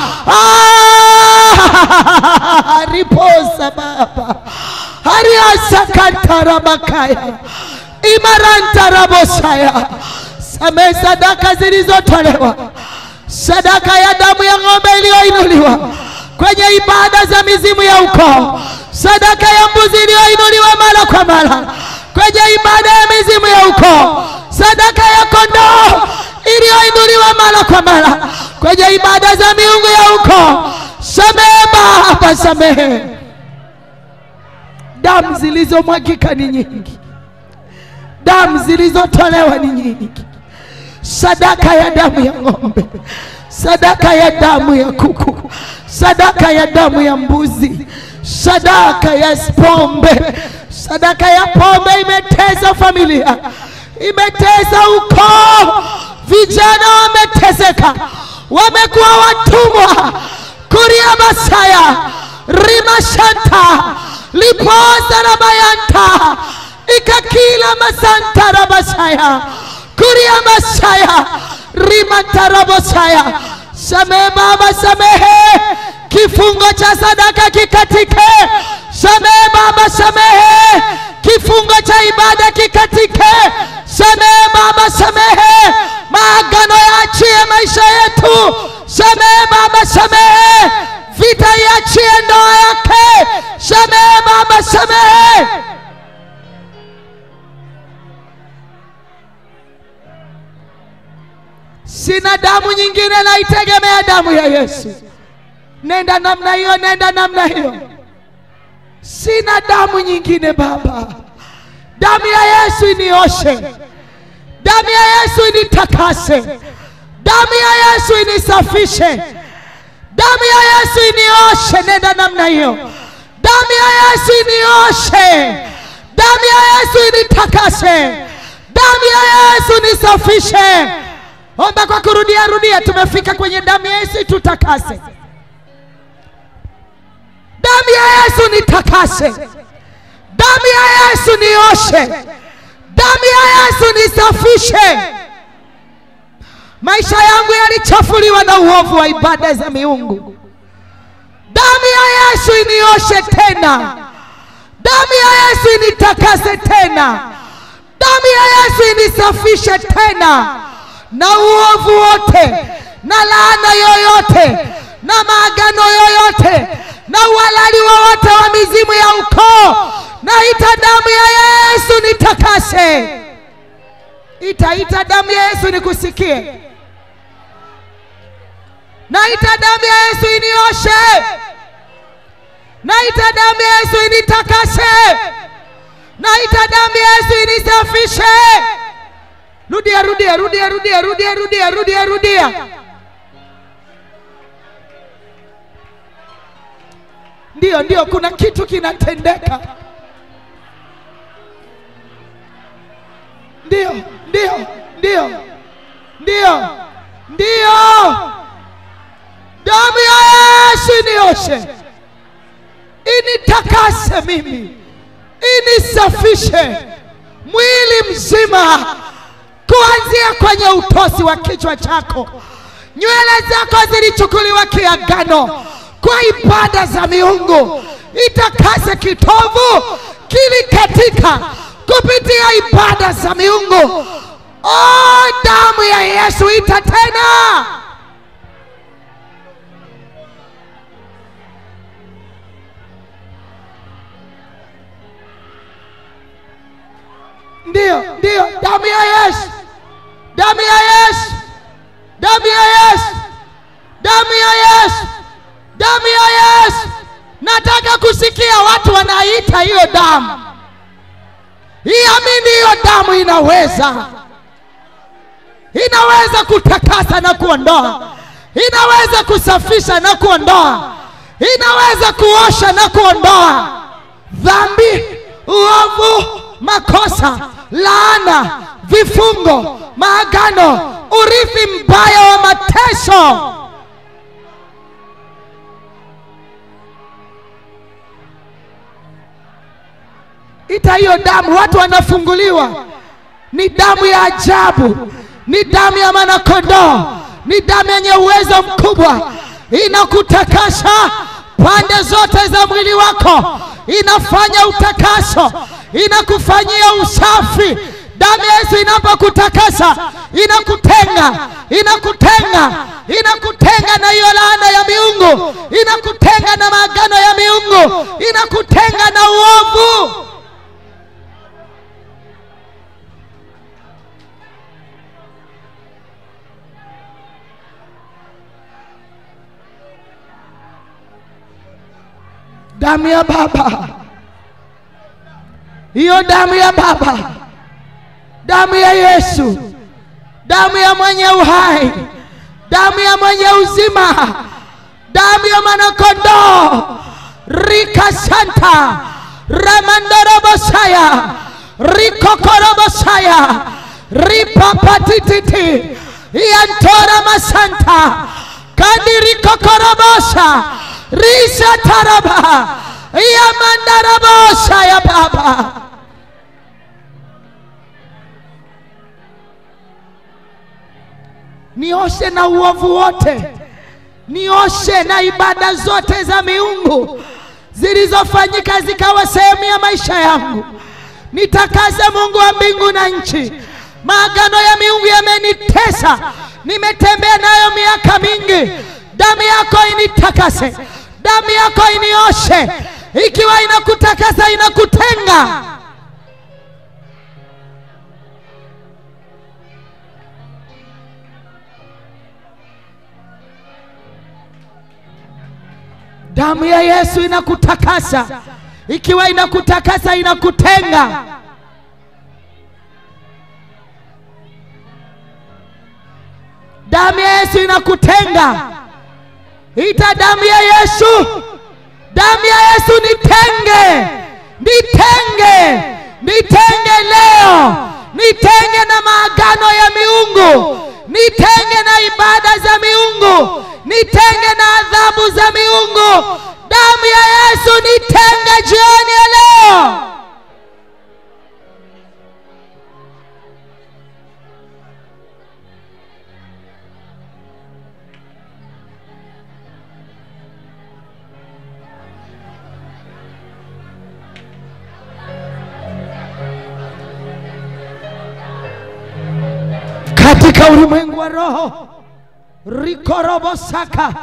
Riposa Baba, hariasa kantarabakaya, imaranta rabosaya. Samehe sadaka zilizotolewa, sadaka ya damu ya ng'ombe iliyoinuliwa kwenye ibada za mizimu ya ukoo, sadaka ya mbuzi iliyoinuliwa mara kwa mara kwenye ibada ya mizimu ya ukoo, sadaka ya kondoo iliyoinuliwa mara kwa mara kwenye ibada za miungu ya ukoo. Samehe Baba, samehe. Damu zilizomwagika ni nyingi, damu zilizotolewa ni nyingi. Sadaka ya damu ya ng'ombe, sadaka ya damu ya kuku, sadaka ya damu ya mbuzi, sadaka ya pombe. Sadaka ya pombe imetesa familia, imetesa ukoo. Vijana wameteseka, wamekuwa watumwa. Kuria basaya, rimashanta, lipoza rabayanta, ikakila masanta rabasaya, kuria basaya, rimanta rabasaya. Samehe Baba, samehe. Kifungo cha sadaka kikatike. Samehe Baba, samehe. Kifungo cha ibada kikatike. Samehe Baba, samehe. Maagano yaachie maisha yetu. Samehe Baba, samehe. Vita yaachie ndoa yake. Samehe Baba, samehe. Sina damu nyingine, naitegemea damu ya Yesu. Nenda namna hiyo, nenda namna hiyo. Sina damu nyingine Baba. Damu ya Yesu inioshe, damu ya Yesu initakase, damu ya Yesu inisafishe, damu ya Yesu inioshe. Nenda namna hiyo. Damu ya Yesu inioshe, damu ya Yesu initakase, damu ya Yesu inisafishe. Omba kwa kurudia rudia. Tumefika kwenye damu ya Yesu tutakase. Damu ya Yesu nitakase, damu ya Yesu nioshe, damu ya Yesu nisafishe. Maisha yangu yalichafuliwa na uovu wa ibada za miungu. Damu ya Yesu inioshe tena, damu ya Yesu initakase tena, damu ya Yesu inisafishe tena. Na uovu wote na laana yoyote na maagano yoyote na uhalali wowote wa mizimu ya ukoo. Naita damu ya Yesu nitakase. Ita damu ya Yesu nikusikie. Naita damu ya Yesu inioshe. Naita damu ya Yesu initakase. Naita damu ya Yesu inisafishe. Rudia. Ndio kuna kitu kinatendeka. Ndio. Damu ya Yesu inioshe. Initakase mimi. Inisafishe mwili mzima, kuanzia kwenye utosi wa kichwa chako. Nywele zako zilichukuliwa kiagano kwa ibada za miungu. Itakase kitovu kilikatika kupitia ibada za miungu. Damu ya Yesu ita tena. Ndio, damu ya Yesu. Nataka kusikia watu wanaita hiyo damu. Iamini hiyo damu inaweza kutakasa na kuondoa. Inaweza kusafisha na kuondoa. Inaweza kuosha na kuondoa dhambi, uovu, makosa, laana, vifungo, maagano, urithi mbaya wa mateso. Ita hiyo damu, watu wanafunguliwa. Ni damu ya ajabu. Ni damu ya mwanakondoo. Ni damu yenye uwezo mkubwa. Inakutakasha pande zote za mwili wako. Inafanya utakaso. Inakufanyia usafi. Damu ya Yesu inapokutakasa, inakutenga na hiyo laana ya miungu. Inakutenga na maagano ya miungu. Inakutenga na uovu. Damu ya Baba. Hiyo damu ya Baba. Damu ya Yesu. Damu ya mwenye uhai. Damu ya mwenye uzima. Damu ya mwanakondoo. Rika Santa. Ramandorobosaya. Rikokorobosaya. Ripapatititi. Iantora masanta. Kandirikokorobosha. Risha taraba. Yamandarabosha ya Baba. Nioshe na uovu wote. Nioshe na ibada zote za miungu zilizofanyika zikawa sehemu ya maisha yangu. Nitakase Mungu wa mbingu na nchi. Maagano ya miungu yamenitesa. Nimetembea nayo miaka mingi. Damu yako initakase. Damu yako inioshe. Ikiwa inakutakasa, inakutenga. Damu ya Yesu inakutakasa. Ikiwa inakutakasa, inakutenga. Damu ya Yesu inakutenga. Ita damu ya Yesu. Damu ya Yesu nitenge. Nitenge leo. Nitenge na maagano ya miungu. Nitenge na ibada za miungu. Nitenge na adhabu za miungu. Damu ya Yesu nitenge jioni ya leo. Katika ulimwengu wa roho, rikorobosaka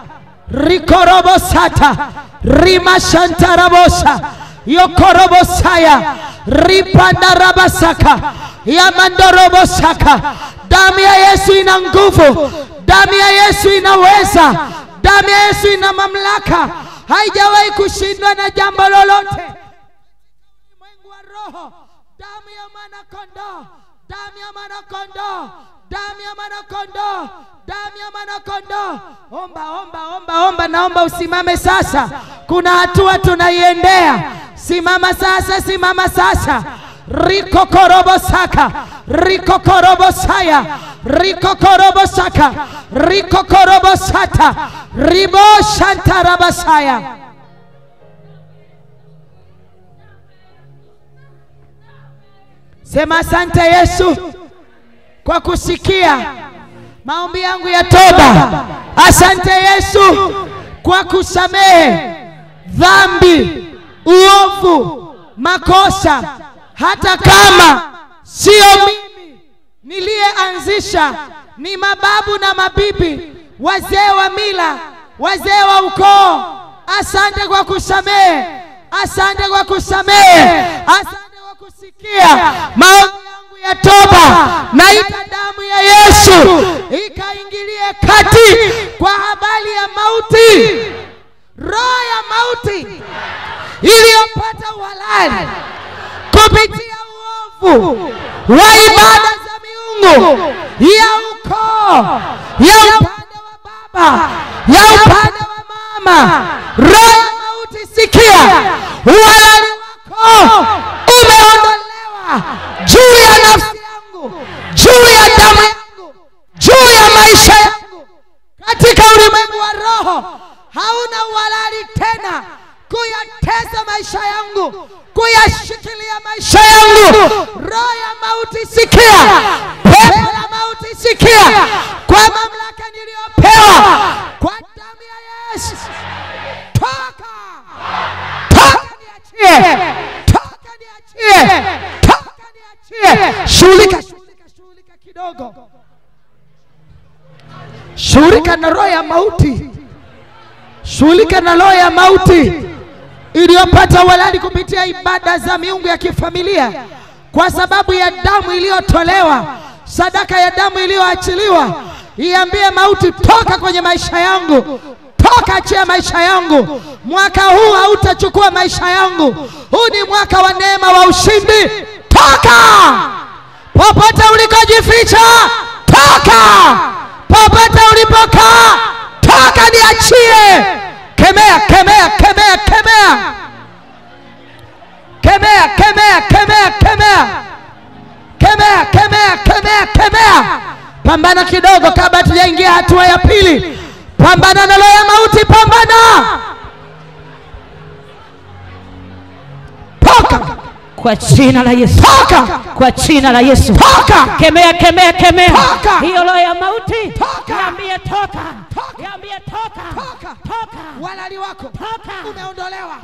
rikorobosata, rimashantarabosa, yokorobosaya, ripandarabasaka, yamandorobosaka. Damu ya Yesu ina nguvu, damu ya Yesu inaweza, damu ya Yesu ina mamlaka, haijawahi kushindwa na jambo lolote. Mungu wa roho, damu ya mwana-kondoo, damu ya mwana-kondoo, damu ya mwana-kondoo, damu ya mwana-kondoo. Omba, omba, omba, omba. Naomba usimame sasa, kuna hatua tunaiendea. Simama sasa, simama sasa. Rikokorobosaka, rikokorobosaya, rikokorobosaka, rikokorobosata, riboshantarabasaya. Sema asante Yesu kwa kusikia maombi yangu ya toba. Asante Yesu kwa kusamehe dhambi, uovu, makosa, hata kama sio mimi niliyeanzisha, ni mababu na mabibi, wazee wa mila, wazee wa ukoo. Asante kwa kusamehe, asante kwa kusamehe, asante kwa kusikia maombi yangu ya toba. Naita damu ya Yesu ikaingilie kati kwa habari ya mauti, roho ya mauti iliyopata uhalali kupitia uovu wa ibada za miungu, ya ukoo, ya upande wa baba, ya upande wa mama. Roho ya mauti, sikia, uhalali wako umeondolewa juu ya nafsi yangu, juu ya damu yangu, juu ya maisha yangu. Katika ulimwengu wa roho hauna uhalali tena kuyatesa maisha yangu, kuyashikilia maisha yangu. Roho ya mauti, sikia, pepo la mauti, sikia, kwa mamlaka niliyopewa kwa damu ya Yesu, toka, toka niachie, toka niachie, toka niachie. Shughulika, shughulika, shughulika kidogo, shughulika na roho ya mauti, shughulika na roho ya mauti iliyopata uhalali kupitia ibada za miungu ya kifamilia, kwa sababu ya damu iliyotolewa, sadaka ya damu iliyoachiliwa. Iambie mauti, toka kwenye maisha yangu, toka, achia maisha yangu. Mwaka huu hautachukua maisha yangu, huu ni mwaka wa neema, wa ushindi. Toka popote ulikojificha, toka popote ulipokaa, toka, niachie. Kemea, kemea, kemea, kemea, kemea, kemea, kemea, kemea, kemea, kemea, kemea, kemea. Pambana kidogo kabla tujaingia hatua ya pili. Pambana na roho ya mauti, pambana. Toka kwa jina la Yesu, toka kwa jina la Yesu, toka. Kemea, kemea, kemea hiyo roho ya mauti. Niambie toka, niambie toka, toka. Walali wako umeondolewa,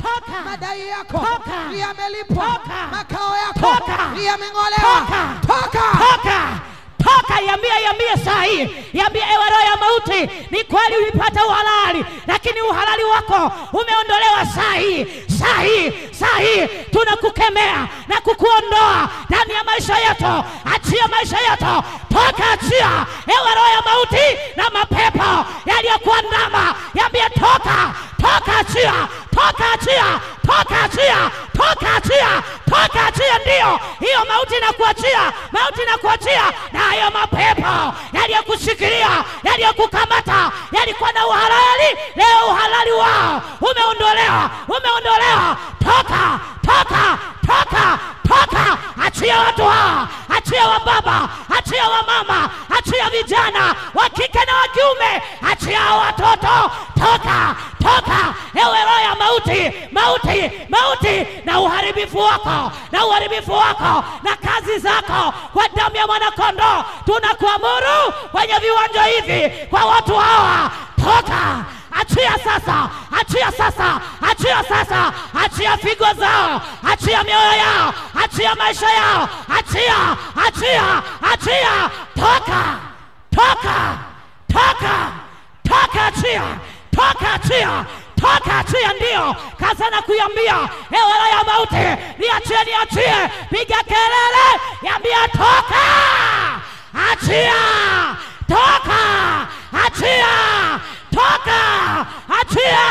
madai yako yamelipwa, makao yako yameng'olewa. Toka. Toka, yambie saa hii, yambie ewe roho ya mauti, ni kweli ulipata uhalali, lakini uhalali wako umeondolewa saa hii, saa hii, saa hii. Tunakukemea na kukuondoa ndani ya maisha yetu. Achia maisha yetu, toka, achia ewe roho ya mauti na mapepo yaliyokuandama. Yambie toka, toka, achia, toka, achia, toka, achia, toka, achia, toka, achia. Ndio hiyo mauti na kuachia, mauti na kuachia. Na hayo mapepo yaliyokushikilia, yaliyokukamata, yalikuwa na uhalali, leo uhalali wao umeondolewa, umeondolewa. Toka, toka, toka, toka. Achia watu hawa, achia wa baba, achia wa mama, achia vijana wa kike na wa kiume, achia watoto. Toka, toka ewe roho ya mauti, mauti, mauti, na uharibifu wako, na uharibifu wako na kazi zako, kwa damu ya mwana-kondoo tunakuamuru kwenye viwanja hivi kwa watu hawa. Toka, achia sasa, achia sasa, achia sasa, achia figo zao, achia mioyo yao, achia maisha yao, achia, achia, achia. Toka, toka, toka, toka, achia, toka, achia, toka, achia. Ndio kaza na kuiambia ewe roho ya mauti, niachie, niachie. Piga kelele, yambia toka, achia, toka, achia, toka, achia,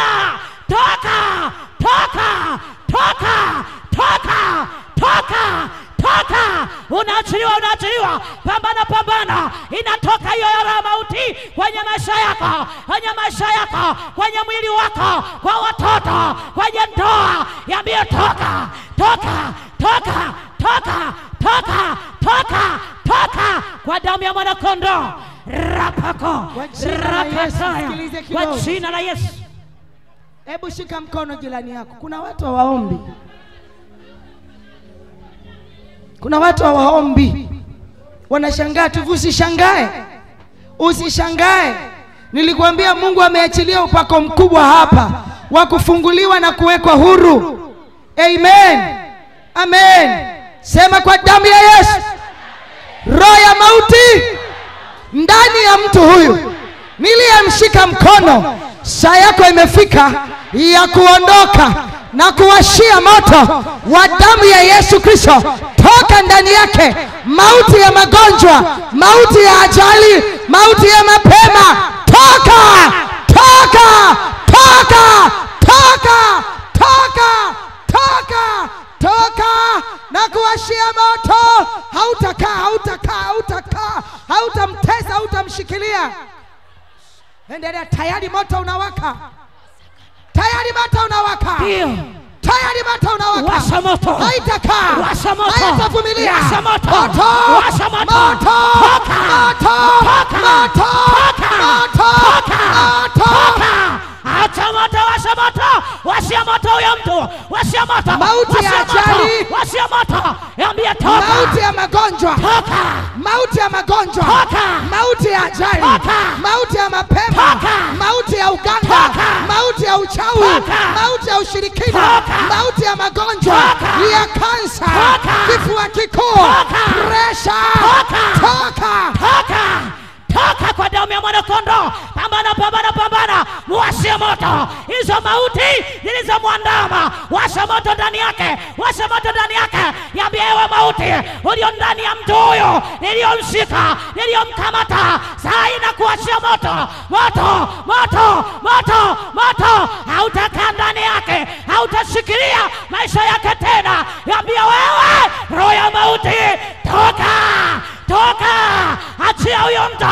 toka, toka, toka, toka, toka, toka. Unaachiliwa, unaachiliwa. Pambana, pambana. Inatoka hiyo ya mauti kwenye maisha yako, kwenye maisha yako, kwenye mwili wako, kwa watoto, kwenye ndoa. Yambie toka, toka, toka, toka, toka, toka, toka kwa damu ya mwana kondoo. Rapako, rapasaya, kwa jina la Yesu. Hebu shika mkono jirani yako. Kuna watu hawaombi. Kuna watu hawaombi. Wanashangaa tu. Usishangae. Usishangae. Nilikwambia Mungu ameachilia upako mkubwa hapa wa kufunguliwa na kuwekwa huru. Amen. Amen. Sema kwa damu ya Yesu. Roho ya mauti ndani ya mtu huyu niliyemshika mkono, saa yako imefika ya kuondoka na kuwashia moto wa damu ya Yesu Kristo. Toka ndani yake mauti ya magonjwa, mauti ya ajali, mauti ya mapema. Toka, toka, toka, toka, toka, toka, toka na kuwashia moto. Hautakaa, hautakaa, hautakaa, hautamtesa, hautamshikilia. Endelea. Tayari moto unawaka. Tayari moto unawaka. Ndio. Tayari moto unawaka. Washa moto. Haitakaa. Washa moto. Haitavumilia. Washa moto. Moto. Washa moto. Moto. Toka. Moto. Toka. Moto. Toka. Moto. Toka. Moto. Toka. Acha moto, washa moto. Washia moto huyo mtu. Washia moto. Mauti ya ajali. Washia moto. Yambia toka. Mauti ya magonjwa. Toka. Mauti ya magonjwa. Toka. Mauti ya ajali. Toka. Mauti ya mapema. Toka. Mauti ya uganga. Toka. Mauti ya uchawi. Toka. Mauti ya ushirikina. Toka. Mauti ya magonjwa. Toka. Ya kansa. Toka. Kifua kikuu. Toka. Presha. Toka. Toka. Toka. Toka kwa damu ya mwana kondoo. Pambana, pambana, pambana. Muwashie moto hizo mauti zilizomwandama. Washa moto ndani yake. Washa moto ndani yake. Yambia ewe mauti ulio ndani ya mtu huyo, niliyomshika, niliyomkamata, saa ina kuwashia moto. Moto, moto, moto, moto. Hautakaa ndani yake, hautashikilia maisha yake tena. Yambia wewe roho ya mauti, toka, toka. Achia huyo mtu,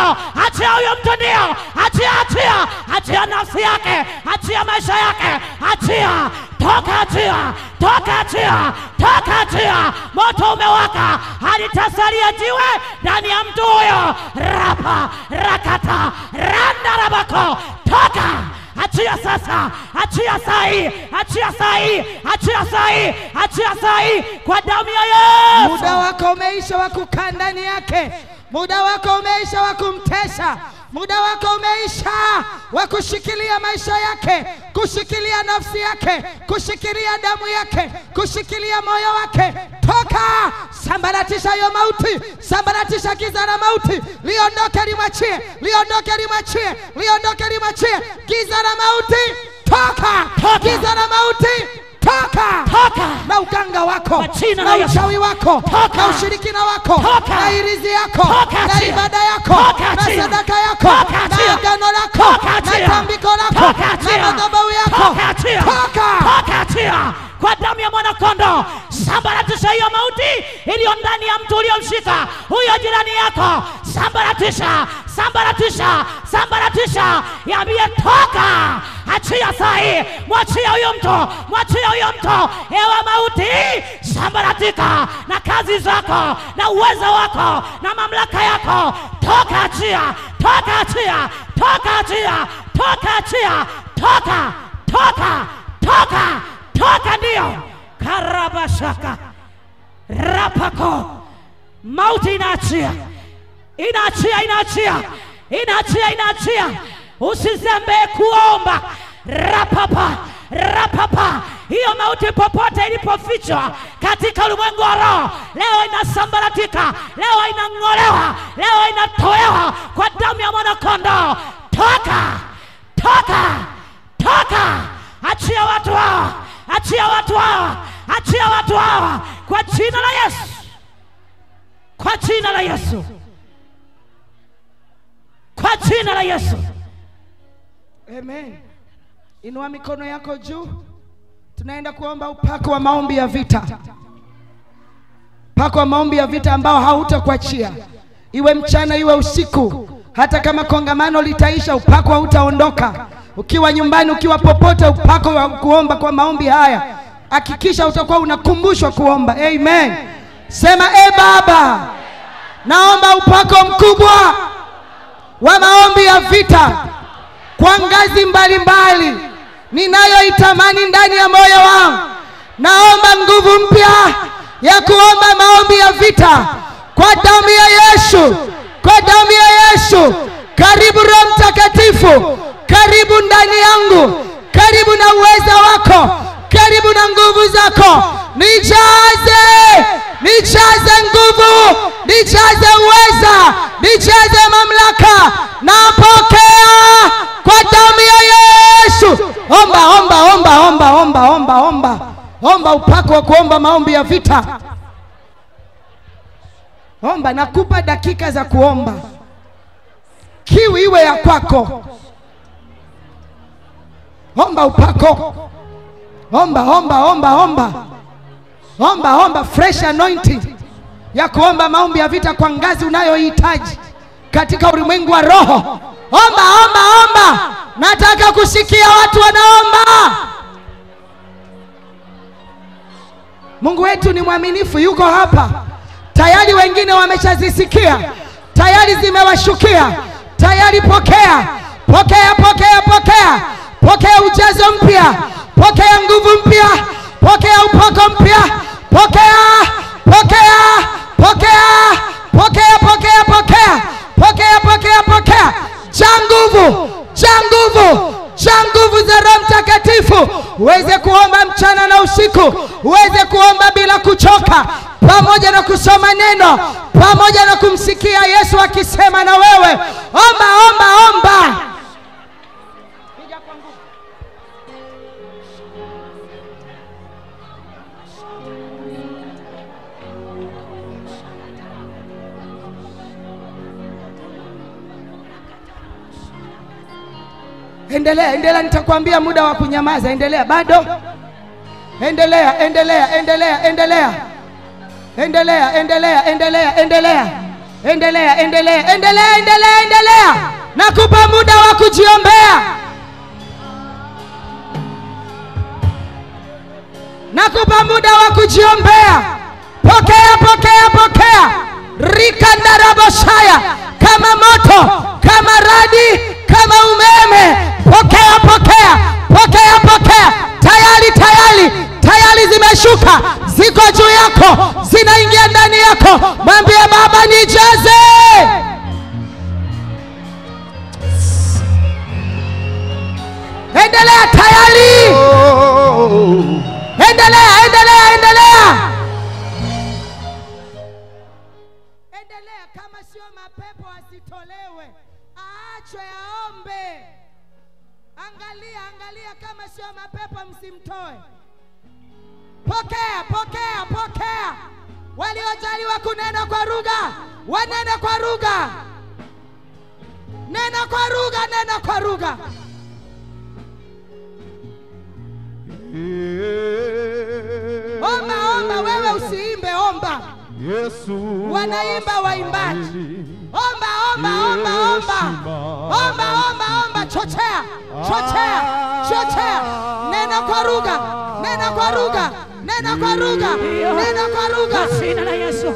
achia huyo mtu. Ndio, achia, achia, achia nafsi yake, achia maisha yake, achia. Toka, achia, toka, achia, toka, achia. Moto umewaka, halitasalia jiwe ndani ya mtu huyo. Rapa, rakata, randa rabako. Toka, achia sasa, achia sahi, achia sahi, achia sahi, achia sahi kwa damu ya Yesu. Muda wako umeisha wa kukaa ndani yake. Muda wako umeisha wa kumtesa. Muda wako umeisha wa kushikilia maisha yake, kushikilia nafsi yake, kushikilia damu yake, kushikilia moyo wake. Toka, sambaratisha hiyo mauti, sambaratisha giza la mauti. Liondoke, limwachie, liondoke, limwachie, liondoke, limwachie. Giza la mauti, toka, Toka. Giza la mauti, toka. Toka. Na uganga wako, Jina na la Yesu. uchawi wako, Toka. na ushirikina wako, Toka. na irizi yako, Toka, na achia. ibada yako, Toka, na achia. sadaka yako, Toka, na achia. agano lako, Toka, achia. na tambiko lako, Toka, na achia. madhabahu yako. Toka, achia. Toka. Toka, achia kwa damu ya mwana kondoo. Sambaratisha hiyo mauti iliyo ndani ya mtu uliyomshika huyo jirani yako. Sambaratisha, sambaratisha, sambaratisha. Yambie toka, achia sahi, mwachia huyo mtu, mwachia huyo mtu. Ewe mauti, sambaratika na kazi zako, na uwezo wako, na mamlaka yako. Toka, achia, toka, achia, toka, achia, toka, achia, toka, toka, toka, toka. Ndio karabashaka rapako. Mauti inaachia, inaachia, inaachia, inaachia, inaachia. Usizembee kuomba. Rapapa, rapapa. Hiyo mauti popote ilipofichwa katika ulimwengu wa roho, leo inasambaratika, leo inang'olewa, leo inatolewa kwa damu ya mwana kondoo. Toka, toka, toka, achia watu hawa, achia watu hawa, achia watu hawa kwa jina la Yesu, kwa jina la Yesu, kwa jina la Yesu. Amen. Inua mikono yako juu. Tunaenda kuomba upako wa maombi ya vita. Upako wa maombi ya vita ambao hautakuachia. Iwe mchana iwe usiku. Hata kama kongamano litaisha, upako hautaondoka. Ukiwa nyumbani, ukiwa popote, upako wa kuomba kwa maombi haya, hakikisha utakuwa unakumbushwa kuomba. Amen. Sema Baba, naomba upako mkubwa wa maombi ya vita kwa ngazi mbalimbali ninayoitamani ndani ya moyo wangu. Naomba nguvu mpya ya kuomba maombi ya vita kwa damu ya Yesu, kwa damu ya Yesu. Karibu Roho Mtakatifu, karibu ndani yangu, karibu na uweza wako, karibu na nguvu zako. Nijaze, nijaze nguvu, nijaze uweza, nijaze mamlaka. Napokea kwa damu ya Yesu. Omba, omba, omba, omba, omba, omba, omba. Omba upako wa kuomba maombi ya vita. Omba, nakupa dakika za kuomba. Kiu iwe ya kwako. Omba upako. Omba, omba, omba, omba. Omba, omba fresh anointing ya kuomba maombi ya vita kwa ngazi unayohitaji katika ulimwengu wa roho. Omba, omba, omba. Nataka kusikia watu wanaomba. Mungu wetu ni mwaminifu, yuko hapa. Tayari wengine wameshazisikia, tayari zimewashukia. Tayari pokea, pokea, pokea, pokea. Pokea ujazo mpya, pokea nguvu mpya, pokea upako mpya. Pokea, pokea, pokea, pokea, pokea, pokea. Pokea, pokea, pokea. Jaa nguvu, jaa nguvu, jaa nguvu za Roho Mtakatifu. Uweze kuomba mchana na usiku, uweze kuomba bila kuchoka, pamoja na kusoma neno, pamoja na kumsikia Yesu akisema na wewe. Omba, omba, omba. Endelea, endelea, nitakwambia muda wa kunyamaza. Endelea, bado. Endelea, endelea, endelea, endelea. Endelea, endelea, endelea, endelea. Endelea, endelea, endelea, endelea, endelea. Nakupa muda wa kujiombea. Nakupa muda wa kujiombea. Pokea, pokea, pokea. Rikandarabashaya, kama moto, kama radi, kama umeme. Pokea, pokea, pokea, pokea. Tayari, tayari, tayari zimeshuka, ziko juu yako, zinaingia ndani yako. Mwambie Baba, nijaze. Endelea, tayari. Endelea, endelea, endelea. Endelea, kama sio mapepo asitolewe, aachwe aombe. Angalia, angalia, kama sio mapepo msimtoe. Pokea, pokea, pokea. Waliojaliwa kunena kwa lugha, wanene kwa lugha. Nena kwa lugha, nena kwa lugha. Omba, omba, wewe usiimbe, omba. Yesu wanaimba waimbaji. Omba, omba, omba, omba. Omba, omba, omba, chochea, chochea, chochea. Nena kwa lugha, nena kwa lugha, nena kwa lugha, nena kwa lugha. Jina la Yesu.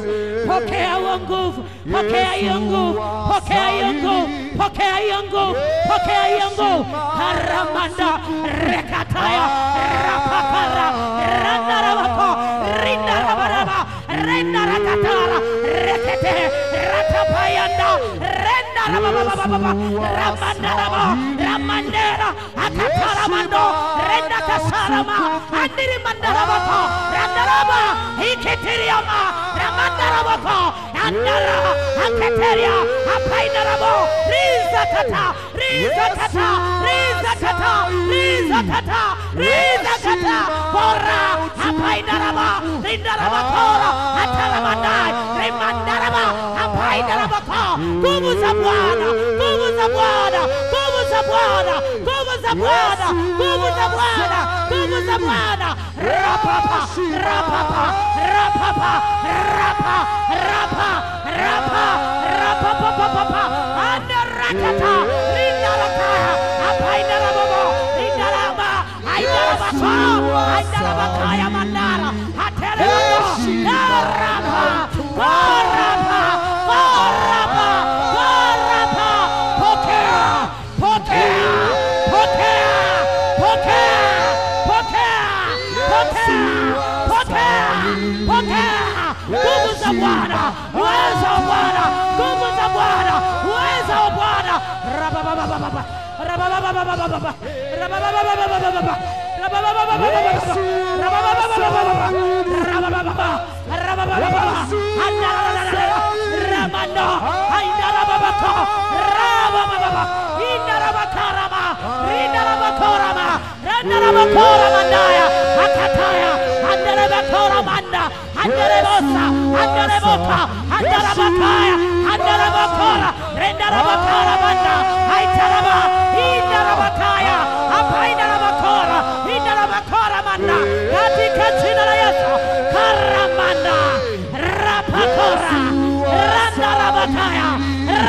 Pokea hiyo nguvu, pokea hiyo nguvu, pokea hiyo nguvu, pokea hiyo nguvu, pokea hiyo nguvu. Haramanda rekataya rapakara randarabako rindarabaraba rendarakatara rekete ratapayanda rendarababababa ramandaraba ramandera akataramando rendakasarama andiri mandarabako randaraba iketiriama ramandarabako andara aketeria apainarabo rizakata rizakata rizakata Bora hapaindaraba rindaraba kora ataramandai rimandaraba hapaindaraba ko. Nguvu za Bwana, nguvu za Bwana, nguvu za Bwana, nguvu za Bwana, nguvu za Bwana, nguvu za Bwana. Rapapa rapapa rapapa rapa rapa rapa rapa papa andarakata rindaraka hapaindaraba rindaraba haindaraba ko haindaraba kaya mandara hateleba rapa rapa rapa rapa pokea pokea pokea pokea pokea pokea pokea nguvu za Bwana, uwezo wa Bwana, nguvu za Bwana, uwezo wa Bwana. Rabababababa rabababababa rabababababa katika jina la Yesu karamanda rapakora randarabakaya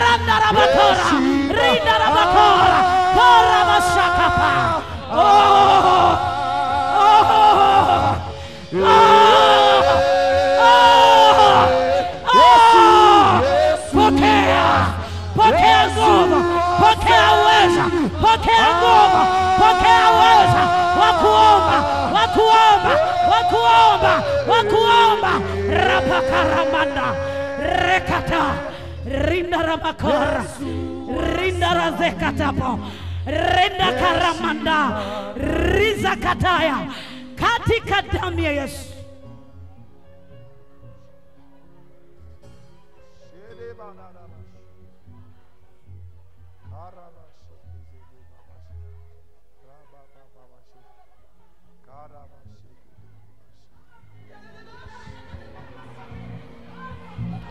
randarabakora rindarabakora kora mashakapa. Pokea nguvu, pokea uweza, pokea nguvu, pokea uweza wa kuomba, wa kuomba, wa kuomba, wa kuomba. Rapakaramanda rekata rindaramakora rindarazekatapo rindakaramanda rizakataya katika damu ya Yesu.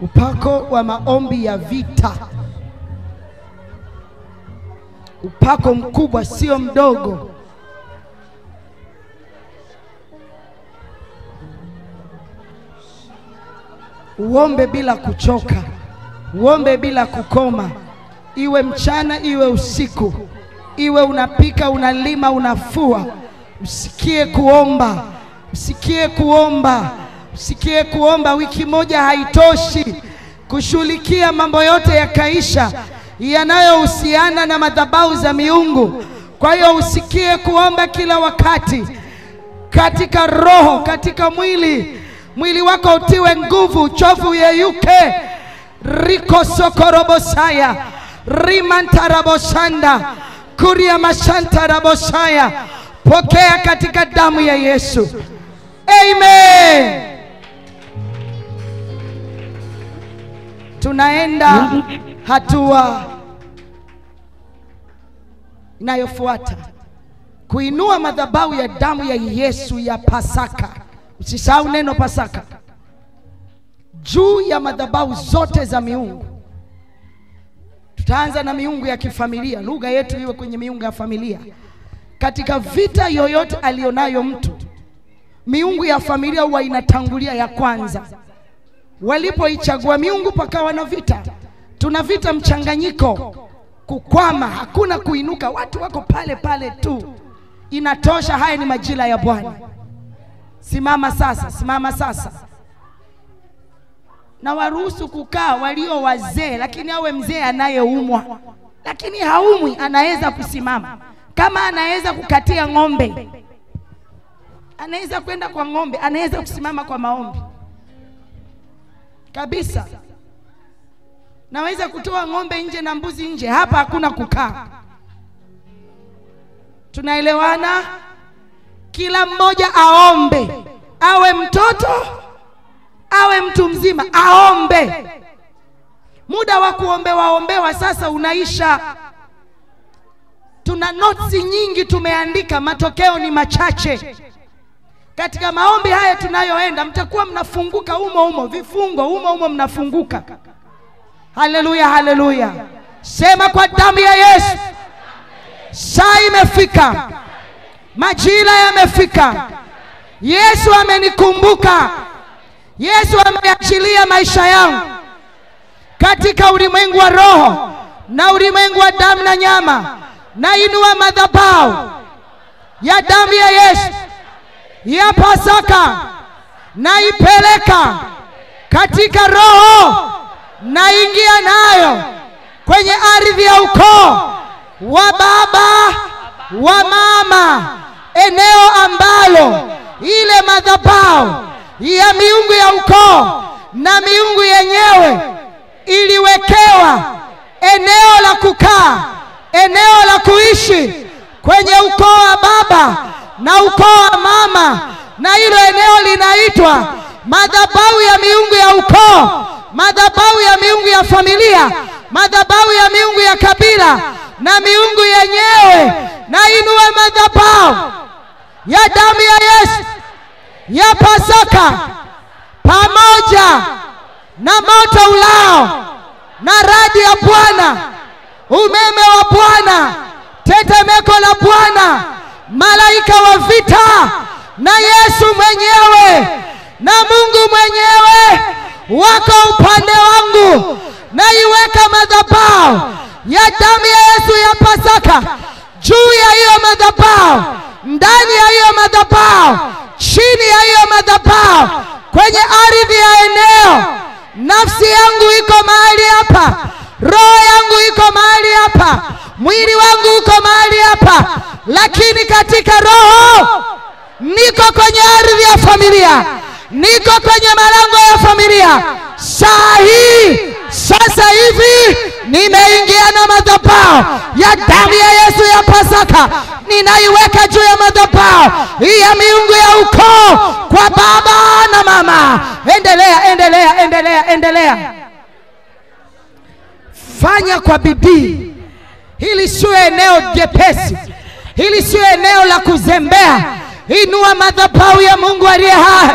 Upako wa maombi ya vita, upako mkubwa, sio mdogo. Uombe bila kuchoka, uombe bila kukoma, iwe mchana iwe usiku, iwe unapika, unalima, unafua. Usikie kuomba, usikie kuomba, usikie kuomba. Wiki moja haitoshi kushughulikia mambo yote yakaisha yanayohusiana na madhabahu za miungu. Kwa hiyo usikie kuomba kila wakati, katika roho, katika mwili. Mwili wako utiwe nguvu, uchovu yeyuke. Riko sokorobosaya rimantarabosanda kuria mashantarabosaya. Pokea katika damu ya Yesu. Amen. Tunaenda hatua inayofuata, kuinua madhabahu ya damu ya Yesu ya Pasaka. Usisahau neno Pasaka. Juu ya madhabahu zote za miungu. Tutaanza na miungu ya kifamilia. Lugha yetu iwe kwenye miungu ya familia. Katika vita yoyote alionayo mtu, miungu ya familia huwa inatangulia ya kwanza. Walipoichagua miungu pakawa na vita. Tuna vita mchanganyiko, kukwama, hakuna kuinuka, watu wako pale pale tu. Inatosha, haya ni majira ya Bwana. Simama sasa, simama sasa. Na waruhusu kukaa walio wazee, lakini awe mzee anayeumwa. Lakini haumwi, anaweza kusimama. Kama anaweza kukatia ng'ombe, anaweza kwenda kwa ng'ombe, anaweza kusimama kwa maombi kabisa. Naweza kutoa ng'ombe nje na mbuzi nje. Hapa hakuna kukaa. Tunaelewana? Kila mmoja aombe, awe mtoto awe mtu mzima, aombe. Muda wa kuombewa sasa unaisha. tuna notes nyingi tumeandika, matokeo ni machache. Katika maombi haya tunayoenda, mtakuwa mnafunguka humo vifungo humo mnafunguka. Haleluya, haleluya. Sema kwa damu ya Yesu, saa imefika, majira yamefika. Yesu amenikumbuka. Yesu ameachilia maisha yangu katika ulimwengu wa roho na ulimwengu wa damu na nyama. Nainua madhabahu ya damu ya Yesu ya Pasaka, naipeleka katika roho, naingia nayo kwenye ardhi ya ukoo wa baba wa mama, eneo ambalo ile madhabahu ya miungu ya ukoo na miungu yenyewe iliwekewa eneo la kukaa, eneo la kuishi kwenye ukoo wa baba na ukoo wa mama, na hilo eneo linaitwa madhabahu ya miungu ya ukoo, madhabahu ya miungu ya familia, madhabahu ya miungu ya kabila na miungu yenyewe. Na inua madhabahu ya damu ya Yesu ya Pasaka pamoja na moto ulao na radi ya Bwana, umeme wa Bwana, tetemeko la Bwana, malaika wa vita na Yesu mwenyewe na Mungu mwenyewe wako upande wangu. Naiweka madhabahu ya damu ya Yesu ya Pasaka juu ya hiyo madhabahu, ndani ya hiyo madhabahu, chini ya hiyo madhabahu, kwenye ardhi ya eneo. Nafsi yangu iko mahali hapa, roho yangu iko mahali hapa, mwili wangu uko mahali hapa, lakini katika roho niko kwenye ardhi ya familia, niko kwenye malango ya familia. Saa hii, sasa hivi, nimeingia na madhabahu ya damu ya Yesu ya Pasaka, ninaiweka juu ya madhabahu ya miungu ya ukoo kwa baba na mama. Endelea. Fanya kwa bidii. Hili sio eneo jepesi, hili sio eneo la kuzembea. Inua madhabahu ya Mungu aliye hai,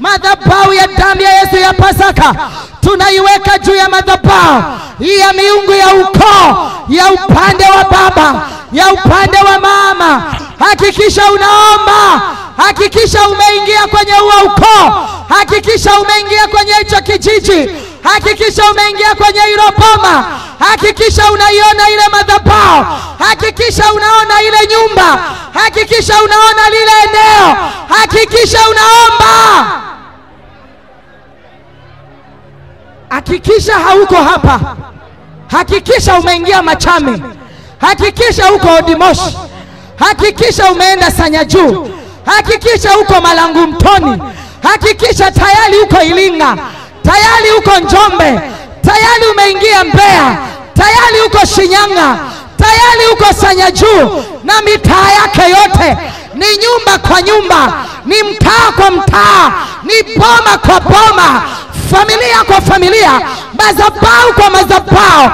madhabahu ya damu ya Yesu ya Pasaka tunaiweka juu ya madhabahu ya miungu ya ukoo, ya upande wa baba, ya upande wa mama. Hakikisha unaomba, hakikisha umeingia kwenye huo ukoo, hakikisha umeingia kwenye hicho kijiji, hakikisha umeingia kwenye hilo boma, hakikisha unaiona ile madhabahu, hakikisha unaona ile nyumba, hakikisha unaona lile eneo, hakikisha unaomba. Hakikisha hauko hapa, hakikisha umeingia Machame, hakikisha uko Odimoshi, hakikisha umeenda Sanyajuu, hakikisha uko Malangu Mtoni, hakikisha tayari uko Ilinga, tayari uko Njombe, tayari umeingia Mbeya, tayari uko Shinyanga, tayari uko Sanyajuu na mitaa yake yote. Ni nyumba kwa nyumba, ni mtaa kwa mtaa, ni boma kwa boma, familia kwa familia, madhabahu kwa madhabahu.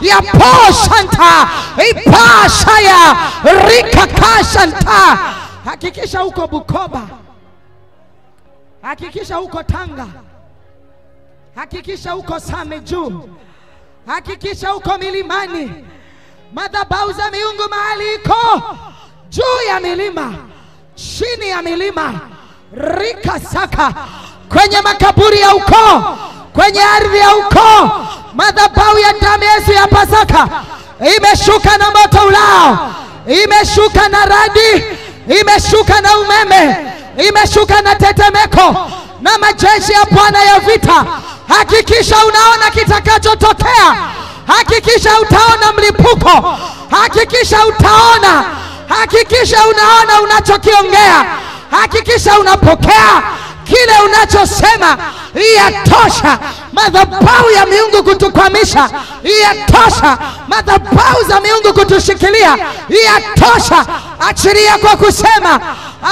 Ya poshanta ipashaya rikakashanta. Hakikisha uko Bukoba, hakikisha uko Tanga, hakikisha uko Same Juu, hakikisha uko milimani. Madhabahu za miungu mahali iko juu ya milima, chini ya milima, rikasaka, kwenye makaburi ya ukoo, kwenye ardhi ya ukoo. Madhabahu ya damu ya Yesu ya Pasaka imeshuka na moto ulao, imeshuka na radi, imeshuka na umeme, imeshuka na tetemeko na majeshi ya Bwana ya vita. Hakikisha unaona kitakachotokea, hakikisha utaona mlipuko, hakikisha utaona, hakikisha unaona unachokiongea, hakikisha unapokea kile unachosema. Yatosha, madhabahu ya miungu kutukwamisha, yatosha. Madhabahu za miungu kutushikilia, yatosha. Achilia kwa kusema,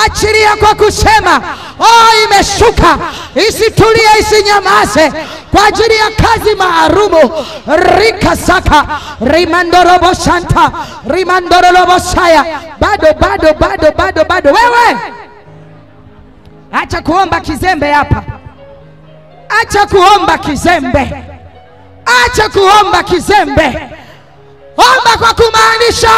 achilia kwa kusema. Oh, imeshuka, isitulie, isinyamaze kwa ajili ya kazi maalumu. Rika saka rimandorobo shanta rimandorobo saya. Bado wewe acha kuomba kizembe hapa. Acha kuomba kizembe. Acha kuomba kizembe. Omba kwa kumaanisha.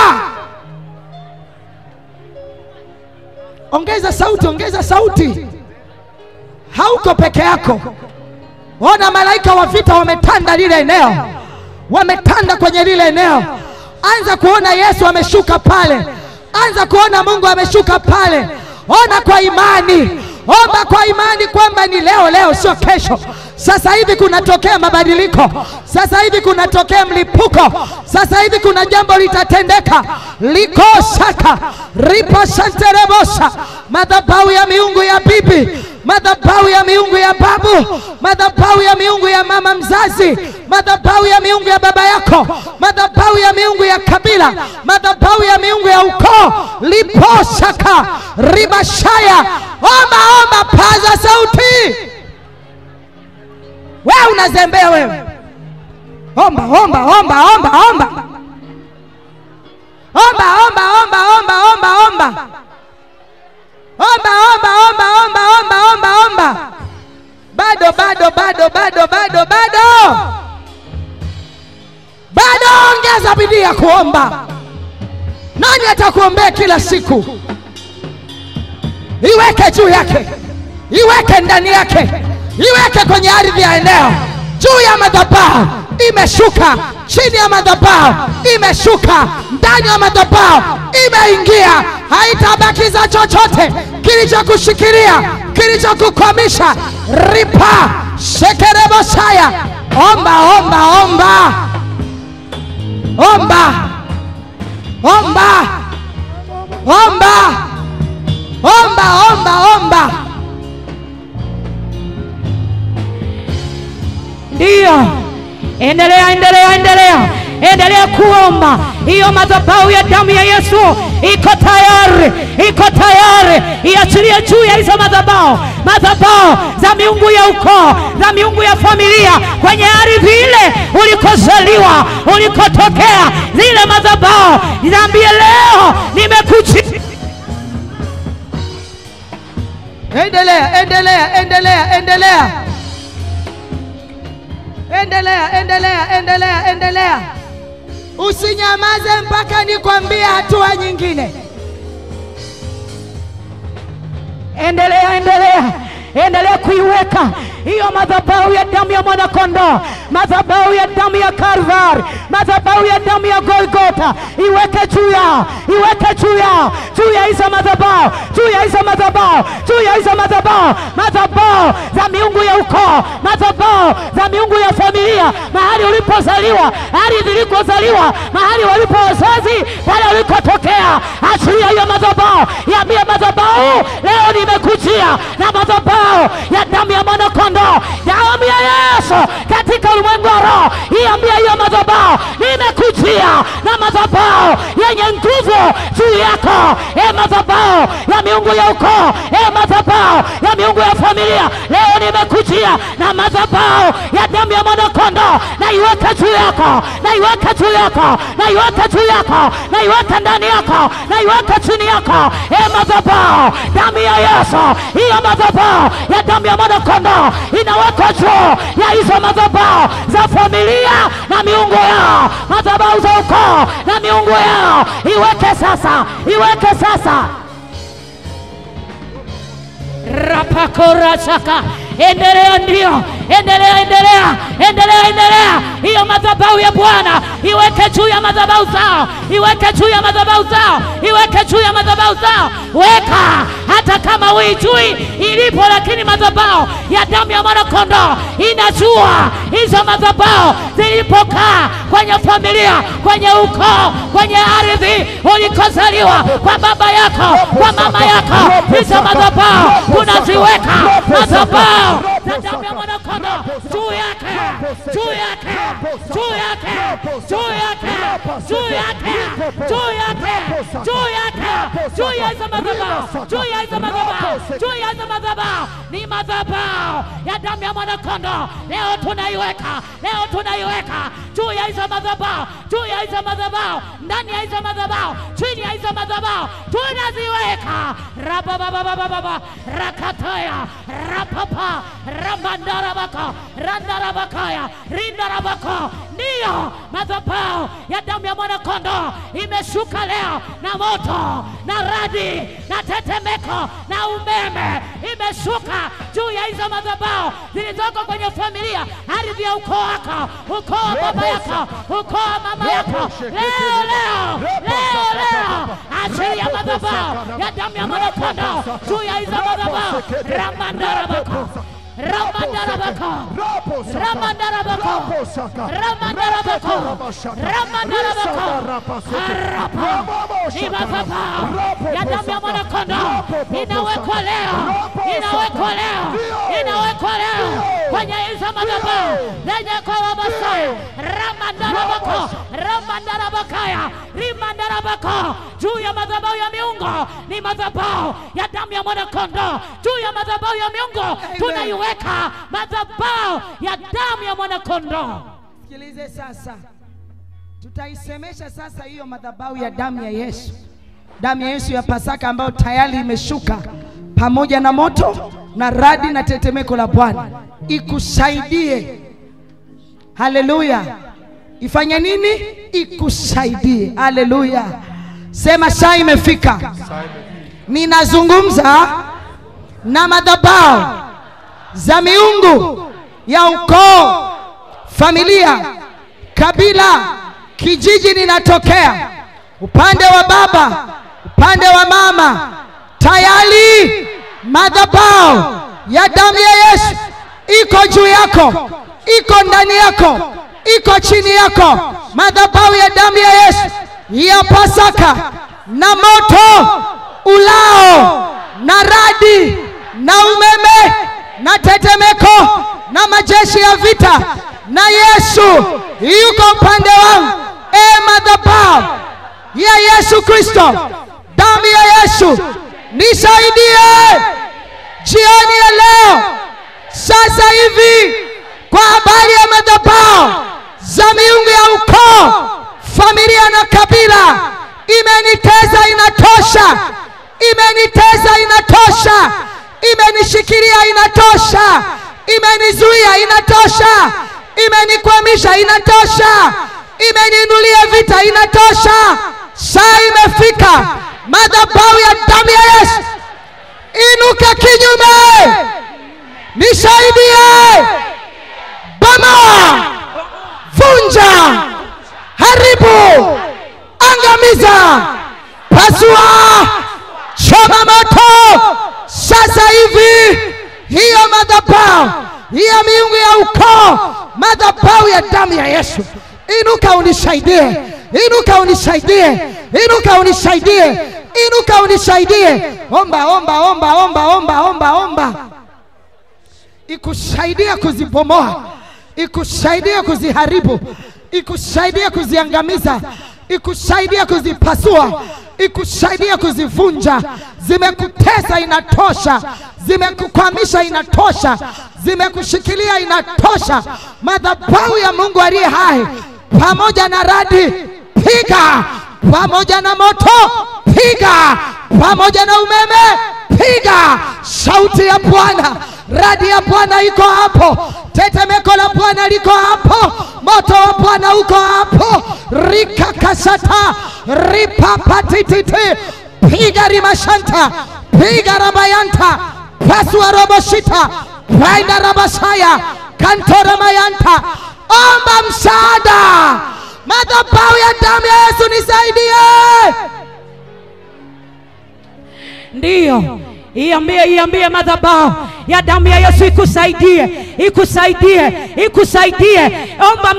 Ongeza sauti, ongeza sauti. Hauko peke yako. Ona malaika wa vita wametanda lile eneo. Wametanda kwenye lile eneo. Anza kuona Yesu ameshuka pale. Anza kuona Mungu ameshuka pale. Ona kwa imani. Omba kwa imani kwamba ni leo, sio kesho. Sasa hivi kunatokea mabadiliko. Sasa hivi kunatokea mlipuko. Sasa hivi kuna jambo litatendeka. Liko shaka ripa santerebosa. Madhabahu ya miungu ya bibi, madhabahu ya miungu ya babu, madhabahu ya miungu ya mama mzazi, madhabahu ya miungu ya baba yako, madhabahu ya miungu ya kabila, madhabahu ya miungu ya ukoo. Lipo shaka ribashaya. Omba, paza sauti. Wewe unazembea wewe. Omba. Bado ongeza bidii ya kuomba. Nani atakuombea kila siku? Iweke juu yake, iweke ndani yake, iweke kwenye ardhi ya eneo. Juu ya madhabahu imeshuka, chini ya madhabahu imeshuka, ndani ya madhabahu imeingia. Haitabakiza chochote kilichokushikilia, kilichokukwamisha. Ripa shekerebo saya. Omba. Ndio. Endelea kuomba. Hiyo madhabahu ya damu ya Yesu iko tayari. Iachilie juu ya hizo madhabahu za miungu ya ukoo, za miungu ya familia, kwenye ardhi ile ulikozaliwa, ulikotokea. Zile madhabahu niambie leo nimekuja. Endelea. Usinyamaze mpaka nikwambie hatua nyingine. Endelea kuiweka hiyo madhabahu ya damu ya mwana kondoo, madhabahu ya damu ya Kalvari, madhabahu ya damu ya Golgotha. Iweke juu ya hizo madhabahu, madhabahu za miungu ya ukoo, madhabahu za miungu ya familia, mahali ulipozaliwa, ardhi ulikozaliwa, mahali walipo wazazi, pale ulikotokea. Achilia hiyo madhabahu. Yaambie madhabahu, leo nimekujia na madhabahu ya damu ya mwana kondoo, damu ya Yesu katika ulimwengu wa roho. Iambie hiyo madhabahu, nimekujia na madhabahu yenye nguvu juu yako. Madhabahu ya miungu ya ukoo, madhabahu ya miungu ya familia, leo nimekujia na madhabahu ya damu ya mwana kondoo. Na iweka juu yako, na iweka ndani yako, na iweka chini yako. Madhabahu damu ya Yesu, hiyo madhabahu ya damu ya mwana kondoo inawekwa juu ya hizo madhabahu za familia na miungu yao, madhabahu za ukoo na miungu yao. Iweke sasa. Rapakora saka. Endelea. Hiyo madhabahu ya Bwana iweke juu ya madhabahu zao, weka. Hata kama huijui ilipo, lakini madhabahu ya damu ya mwana kondoo inajua hizo madhabahu zilipokaa kwenye familia, kwenye ukoo, kwenye ardhi ulikozaliwa, kwa baba yako, kwa mama yako. Hizo madhabahu tunaziweka, madhabahu za damu ya mwanakondoo juu yake, juu yake, juu yake, juu yake, juu yake, juu yake, juu yake, juu ya hizo madhabahu, juu ya hizo madhabahu, juu ya hizo madhabahu. Ni madhabahu ya damu ya mwanakondoo. Leo tunaiweka, leo tunaiweka juu ya hizo madhabahu, juu ya hizo madhabahu, ndani ya hizo madhabahu, chini ya hizo madhabahu tunaziweka. Rabababababa rakataya rapapa ramandarabaka randarabakaya rindarabaka. Ndio madhabahu ya damu ya mwanakondoo imeshuka leo na moto na radi na tetemeko na umeme imeshuka juu ya hizo madhabahu zilizoko kwenye familia, ardhi ya ukoo wako, ukoo wa baba yako, ukoo wa mama yako. Leo leo leo leo achilia madhabahu ya damu ya mwanakondoo juu ya hizo madhabahu. Ramandarabaka Ramandarabaka Ramandarabaka Ramandarabaka Ramandarabaka Harapa. Ni madhabahu ya damu ya mwanakondoo inawekwa leo, inawekwa leo, inawekwa leo kwenye hizo madhabahu zenye kwa Wamasai. Ramandarabaka Ramandarabakaya Rimandarabaka juu ya madhabahu ya miungu. Ni madhabahu ya damu ya mwanakondoo juu ya madhabahu ya miungu. Tunaiweka madhabahu ya damu ya mwanakondoo. Sikilize sasa, tutaisemesha sasa hiyo madhabahu ya damu ya Yesu, damu ya Yesu ya Pasaka ambayo tayari imeshuka pamoja na moto na radi na tetemeko la Bwana, ikusaidie. Haleluya! Ifanye nini? Ikusaidie. Haleluya! Sema saa imefika. Ninazungumza na madhabahu za miungu ya ukoo, familia, kabila, kijiji ninatokea, upande wa baba, upande wa mama. Tayari madhabahu ya damu ya Yesu iko juu yako, iko ndani yako, iko chini yako. Madhabahu ya damu ya Yesu ya Pasaka na moto ulao na radi na umeme na tetemeko na majeshi ya vita, na Yesu yuko upande wangu. Madhabahu ya Yesu Kristo, damu ya Yesu nisaidie jioni ya leo sasa hivi kwa habari ya madhabahu za miungu ya ukoo, familia na kabila. Imeniteza, inatosha. Imeniteza, inatosha. Imenishikilia, inatosha. Imenizuia, inatosha. Imenikwamisha, inatosha. Imeniinulia vita, inatosha. Saa imefika. Madhabahu ya damu ya Yesu, inuka kinyume, nisaidie. Bomoa, vunja, haribu, angamiza, pasua, choma moto sasa hivi hiyo madhabahu ya miungu ya ukoo, madhabahu ya damu ya Yesu. Inuka unisaidie, inuka unisaidie, inuka unisaidie, inuka unisaidie. Omba, omba, omba, omba, omba, omba, omba. Ikusaidia kuzibomoa, ikusaidia kuziharibu, ikusaidia kuziangamiza, ikusaidia kuzipasua, ikusaidia kuzivunja. Zimekutesa, inatosha. Zimekukwamisha, inatosha. Zimekushikilia, inatosha. Madhabahu ya Mungu aliye hai, pamoja na radi, piga. Pamoja na moto, piga. Pamoja na umeme, piga. Sauti ya Bwana, radi ya Bwana iko hapo, tetemeko la Bwana liko hapo, moto wa Bwana uko hapo. Rika kasata, ripa patititi, piga rimashanta, piga rabayanta, pasua roboshita, paida rabasaya, kantora mayanta. Omba msaada. Madhabahu ya damu ya Yesu nisaidie. Ndiyo, Iambie madhabahu ya damu ya Yesu ikusaidie. Omba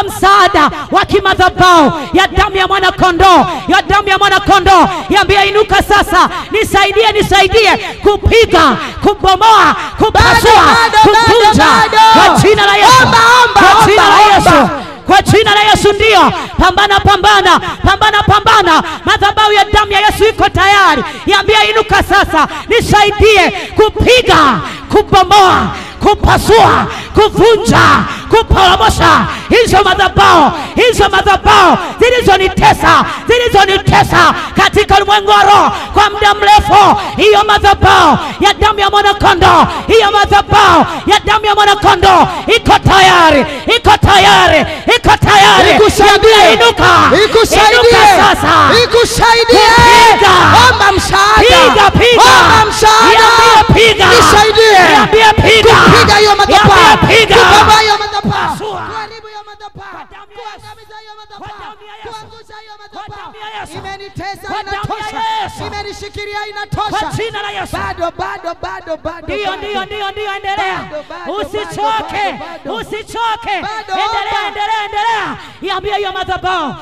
msaada wa kimadhabahu ya damu ya mwana kondoo, Iambie inuka sasa, nisaidie kupiga, kubomoa, kupasua, kuvunja kwa jina la Yesu. Kwa jina la Yesu ndio. Pambana. Madhabahu ya damu ya Yesu iko tayari. Iambie inuka sasa, nisaidie kupiga, kubomoa, kupasua, kuvunja, kupalomosha hizo madhabahu zilizonitesa katika ulimwengu wa roho kwa muda mrefu. Hiyo madhabahu ya damu ya mwana kondoo, iko tayari. Ikusaidie sasa. Omba msaada. Piga. Kupiga hiyo madhabahu. Kubomoa hiyo madhabahu. Kuharibu hiyo madhabahu. Kuangamiza hiyo madhabahu. Kuangusha hiyo madhabahu. Imenitesa inatosha. Imenishikilia inatosha. Kwa jina la Yesu. Bado. Ndio, endelea. Usichoke. Endelea. Iambie hiyo madhabahu,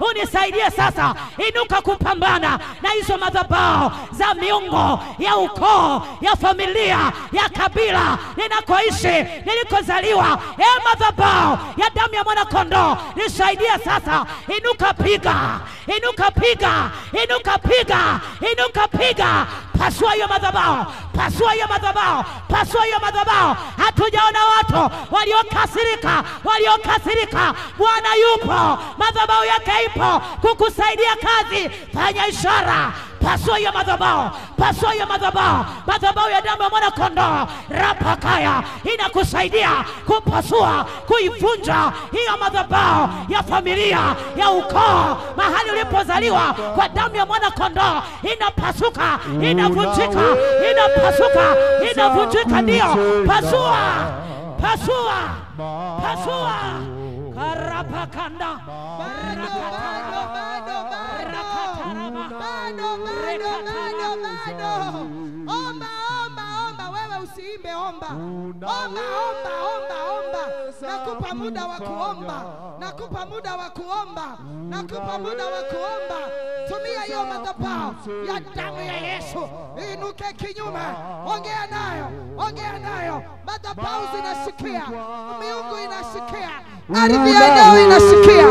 unisaidie sasa. Inuka kupambana na hizo madhabahu za miungu, ya ukoo, ya familia, ya kabila, ninakoishi, nilikozaliwa. Madhabahu ya damu ya mwana kondoo, nisaidie sasa. Inuka piga. Pasua hiyo madhabahu. Hatujaona watu waliokasirika. Bwana yupo, madhabahu yake ipo kukusaidia kazi. Fanya ishara. Pasua hiyo madhabahu. Madhabahu ya damu ya mwana kondoo, rapakaya, inakusaidia kupasua, kuivunja hiyo madhabahu ya familia, ya ukoo, mahali ulipozaliwa. Kwa damu ya mwana kondoo inapasuka, inavunjika. Ndio, pasua. Karapakanda. Omba. Wewe usiimbe, omba. Nakupa muda wa kuomba. Tumia hiyo madhabahu ya damu ya Yesu. Inuke kinyume. Ongea nayo. Madhabahu zinasikia. Miungu inasikia. Ardhi ya eneo inasikia.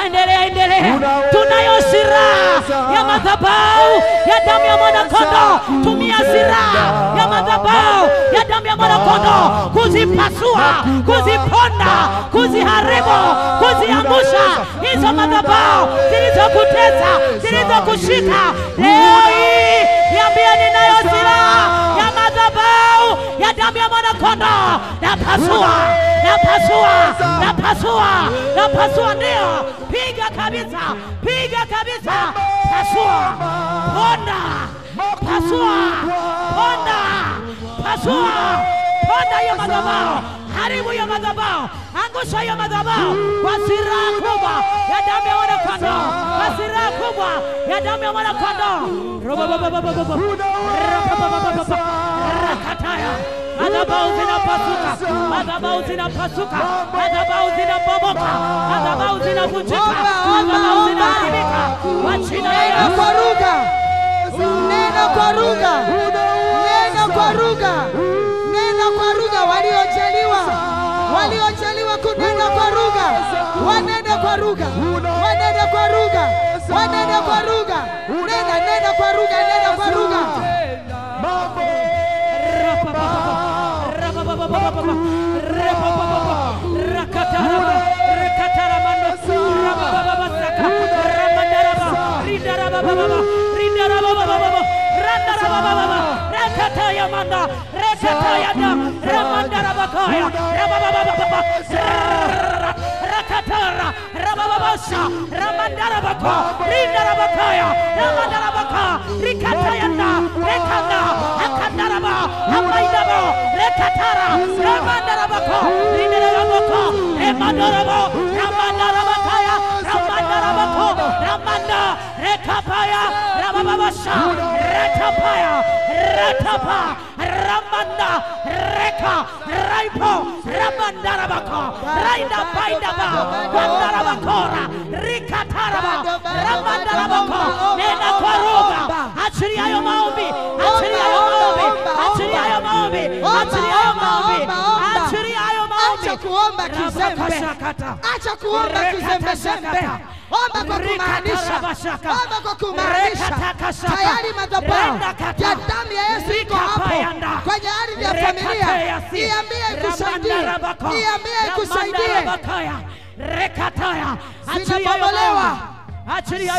Endelea. Tunayo silaha ya madhabahu ya damu ya mwana kondoo. Tumia silaha ya madhabahu ya damu ya mwana kondoo kuzipasua, kuziponda, kuziharibu, kuziangusha hizo madhabahu zilizokutesa, zilizokushika. Leo hii niambie, ninayo silaha ya madhabahu ya damu ya mwana kondoo. Napasua. Ndio, piga kabisa. Pasua, ponda hiyo madhabahu. Haribu hiyo madhabahu. Angusha hiyo madhabahu kwa silaha kubwa ya damu ya mwana kondoo. Rakataya. Madhabahu zinapasuka. Madhabahu zinabomoka. Madhabahu zinavunjika. Madhabahu zinaharibika. Nena kwa lugha. Waliojaliwa kunena kwa lugha. Wanene kwa lugha. Nena kwa lugha. Rekata Rabakora, Ramandarabako, Rindarabako, Emandarabo, Ramandarabakaya, Ramandarabako, Ramanda, Rekapaya, Rababasha, Retapaya, Retapa, Ramanda, Reka, Raipo, Ramandarabako, Raida Baidaba, Wandarabakora, Rikataraba, Ramandarabako, Nena Kwaruga, Achiria Maombi, Achiria Maombi, Achiria Maombi, Achiria Maombi, Achiria Maombi. Acha kuomba kizembe. Acha kuomba kizembe. Omba kwa kumaanisha. Omba kwa kumaanisha. Tayari madhabahu ya damu ya Yesu iko hapo kwenye ardhi ya familia. Niambie ikusaidie. Niambie ikusaidie. Rekataya. Zinabomolewa.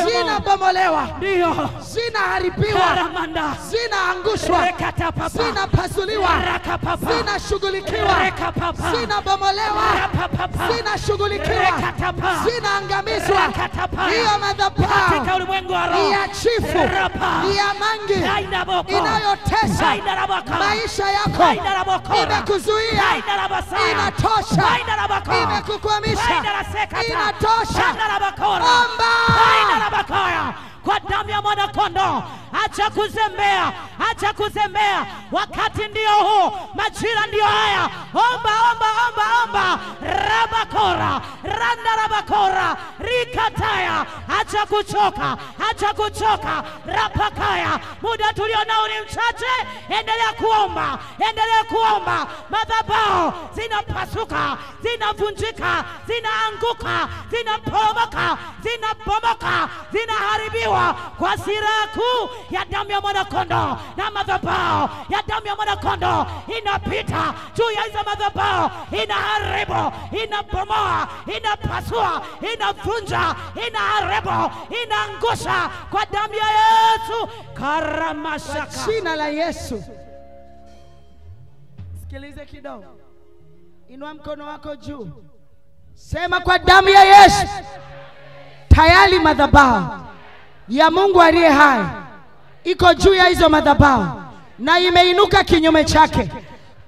Zinabomolewa. Ndio. Zinaharibiwa. Zinaangushwa. Zinapasuliwa. Zinashughulikiwa. Zinabomolewa. Zinashughulikiwa. Zinaangamizwa. Hiyo madhabahu ya chifu, ya mangi inayotesa maisha yako, imekuzuia, inatosha, imekukwamisha, inatosha. Omba kwa damu ya mwana kondoo. Acha kuzembea, acha kuzembea. Wakati ndio huu, majira ndio haya. Omba, omba, omba, omba. Rabakora, randa rabakora, rikataya. Acha kuchoka, acha kuchoka. Rapakaya, muda tulionao ni mchache. Endelea kuomba, endelea kuomba. Madhabahu zinapasuka, zinavunjika, zinaanguka, zinaporomoka, zinabomoka, zinaharibiwa kwa silaha kuu ya damu ya mwana kondoo. Na madhabahu ya damu ya mwana kondoo inapita juu ya hizo madhabahu, inaharibu, inabomoa, inapasua, inavunja, inaharibu, inaangusha kwa damu ya Yesu. Karamashaka, jina la Yesu. Sikilize kidogo, inua mkono wako juu, sema kwa damu ya Yesu. Tayari madhabahu ya Mungu aliye hai iko juu ya hizo madhabahu na imeinuka kinyume chake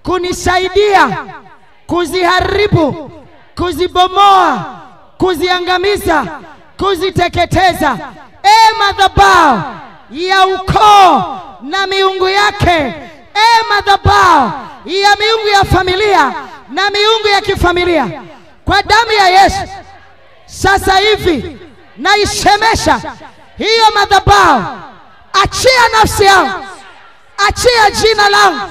kunisaidia kuziharibu, kuzibomoa, kuziangamiza, kuziteketeza. Madhabahu ya ukoo na miungu yake, madhabahu ya miungu ya familia na miungu ya kifamilia, kwa damu ya Yesu sasa hivi naisemesha hiyo madhabahu. Achia nafsi yangu, achia jina langu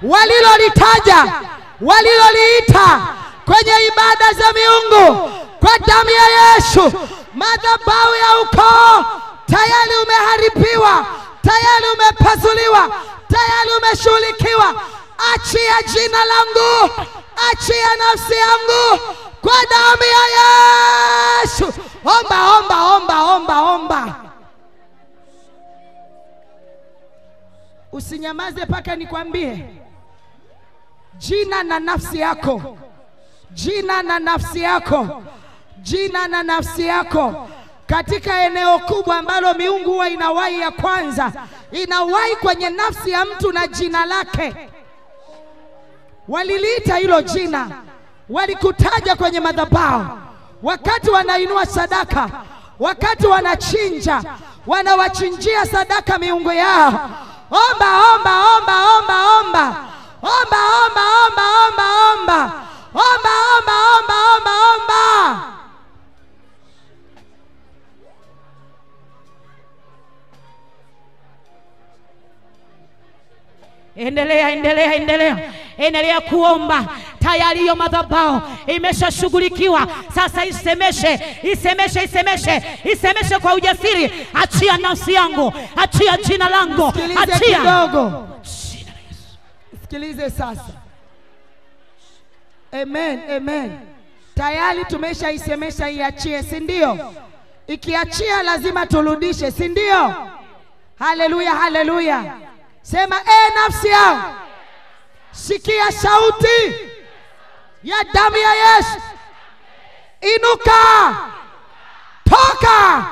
walilolitaja, waliloliita kwenye ibada za miungu, kwa damu ya Yesu. Madhabahu ya ukoo tayari umeharibiwa, tayari umepasuliwa, tayari umeshughulikiwa. Achia jina langu, achia nafsi yangu kwa damu ya Yesu. Omba, omba, omba, omba, omba. Usinyamaze paka nikwambie. Jina na nafsi yako, jina na nafsi yako, jina na nafsi yako, katika eneo kubwa ambalo miungu huwa inawahi ya kwanza, inawahi kwenye nafsi ya mtu na jina lake. Waliliita hilo jina, walikutaja kwenye madhabahu wakati wanainua sadaka, wakati wanachinja, wanawachinjia sadaka miungu yao. Omba, omba, omba, omba, omba. Omba, omba, omba, omba, omba. Omba, omba, omba, omba, omba. Endelea, endelea, endelea. Endelea kuomba. Tayari hiyo madhabahu imeshashughulikiwa. Sasa isemeshe, isemeshe, isemeshe, isemeshe kwa ujasiri. Achia nafsi yangu, achia jina langu, achia kidogo. Sikilize sasa. Amen, amen. Tayari tumeshaisemesha iachie, si ndio? Ikiachia lazima turudishe, si ndio? Haleluya, haleluya. Sema, nafsi yangu, sikia sauti ya damu ya Yesu. Inuka, toka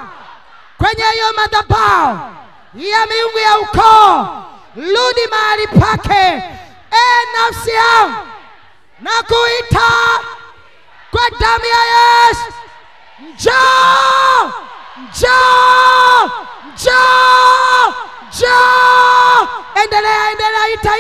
kwenye hiyo madhabahu ya miungu ya ukoo, rudi mahali pake. nafsi yangu, nakuita kwa damu ya Yesu. Njoo, njoo, njoo, njoo. Endelea, endelea, ita.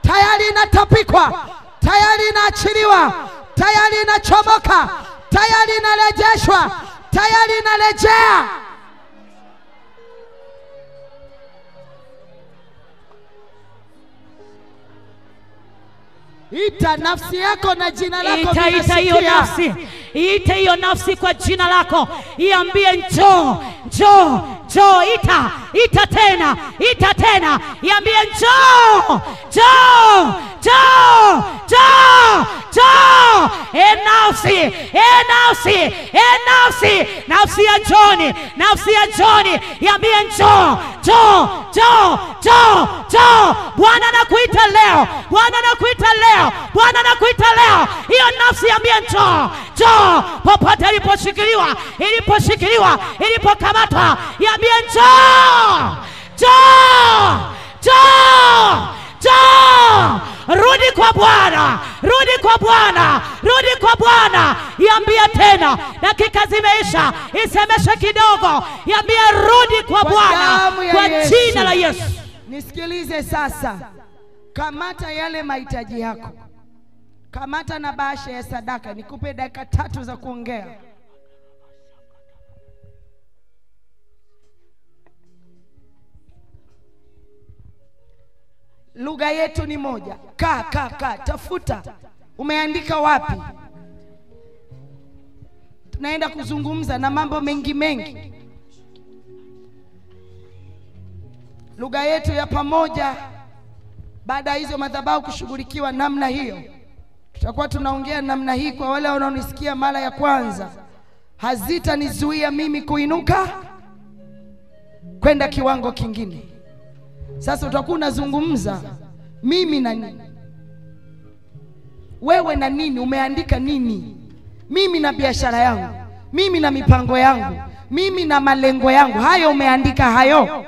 Tayari inatapikwa, tayari inaachiliwa, tayari inachomoka, tayari inarejeshwa, tayari inarejea. Ita nafsi yako na jina lako. Ita hiyo nafsi. Ita hiyo nafsi kwa jina lako. Iambie njoo, njoo, njoo. Ita tena, ita tena. Iambie njoo, njoo, njoo, njoo, njoo. Nafsi, nafsi, nafsi, nafsi ya John, nafsi ya John. Iambie njoo, njoo, njoo, njoo, njoo. Bwana anakuita leo, Bwana anakuita leo, Bwana anakuita leo. Hiyo nafsi iambie njoo, njoo. Popote iliposhikiliwa, ilipokamatwa, iambie njoo, njoo, njoo, njoo. Rudi kwa Bwana, rudi kwa Bwana, rudi kwa Bwana. Iambie tena, dakika zimeisha, isemeshe kidogo. Iambie rudi kwa Bwana kwa jina la Yesu. Nisikilize sasa. Kamata yale mahitaji yako. Kamata na bahasha ya sadaka. Nikupe dakika 3 za kuongea. Lugha yetu ni moja. Ka. Tafuta. Umeandika wapi? Tunaenda kuzungumza na mambo mengi. Lugha yetu ya pamoja. Baada ya hizo madhabahu kushughulikiwa namna hiyo, tutakuwa tunaongea namna hii. Kwa wale wanaonisikia mara ya kwanza, hazitanizuia mimi kuinuka kwenda kiwango kingine. Sasa utakuwa unazungumza mimi na nini, wewe na nini, umeandika nini, mimi na biashara yangu, mimi na mipango yangu, mimi na malengo yangu. Hayo umeandika hayo.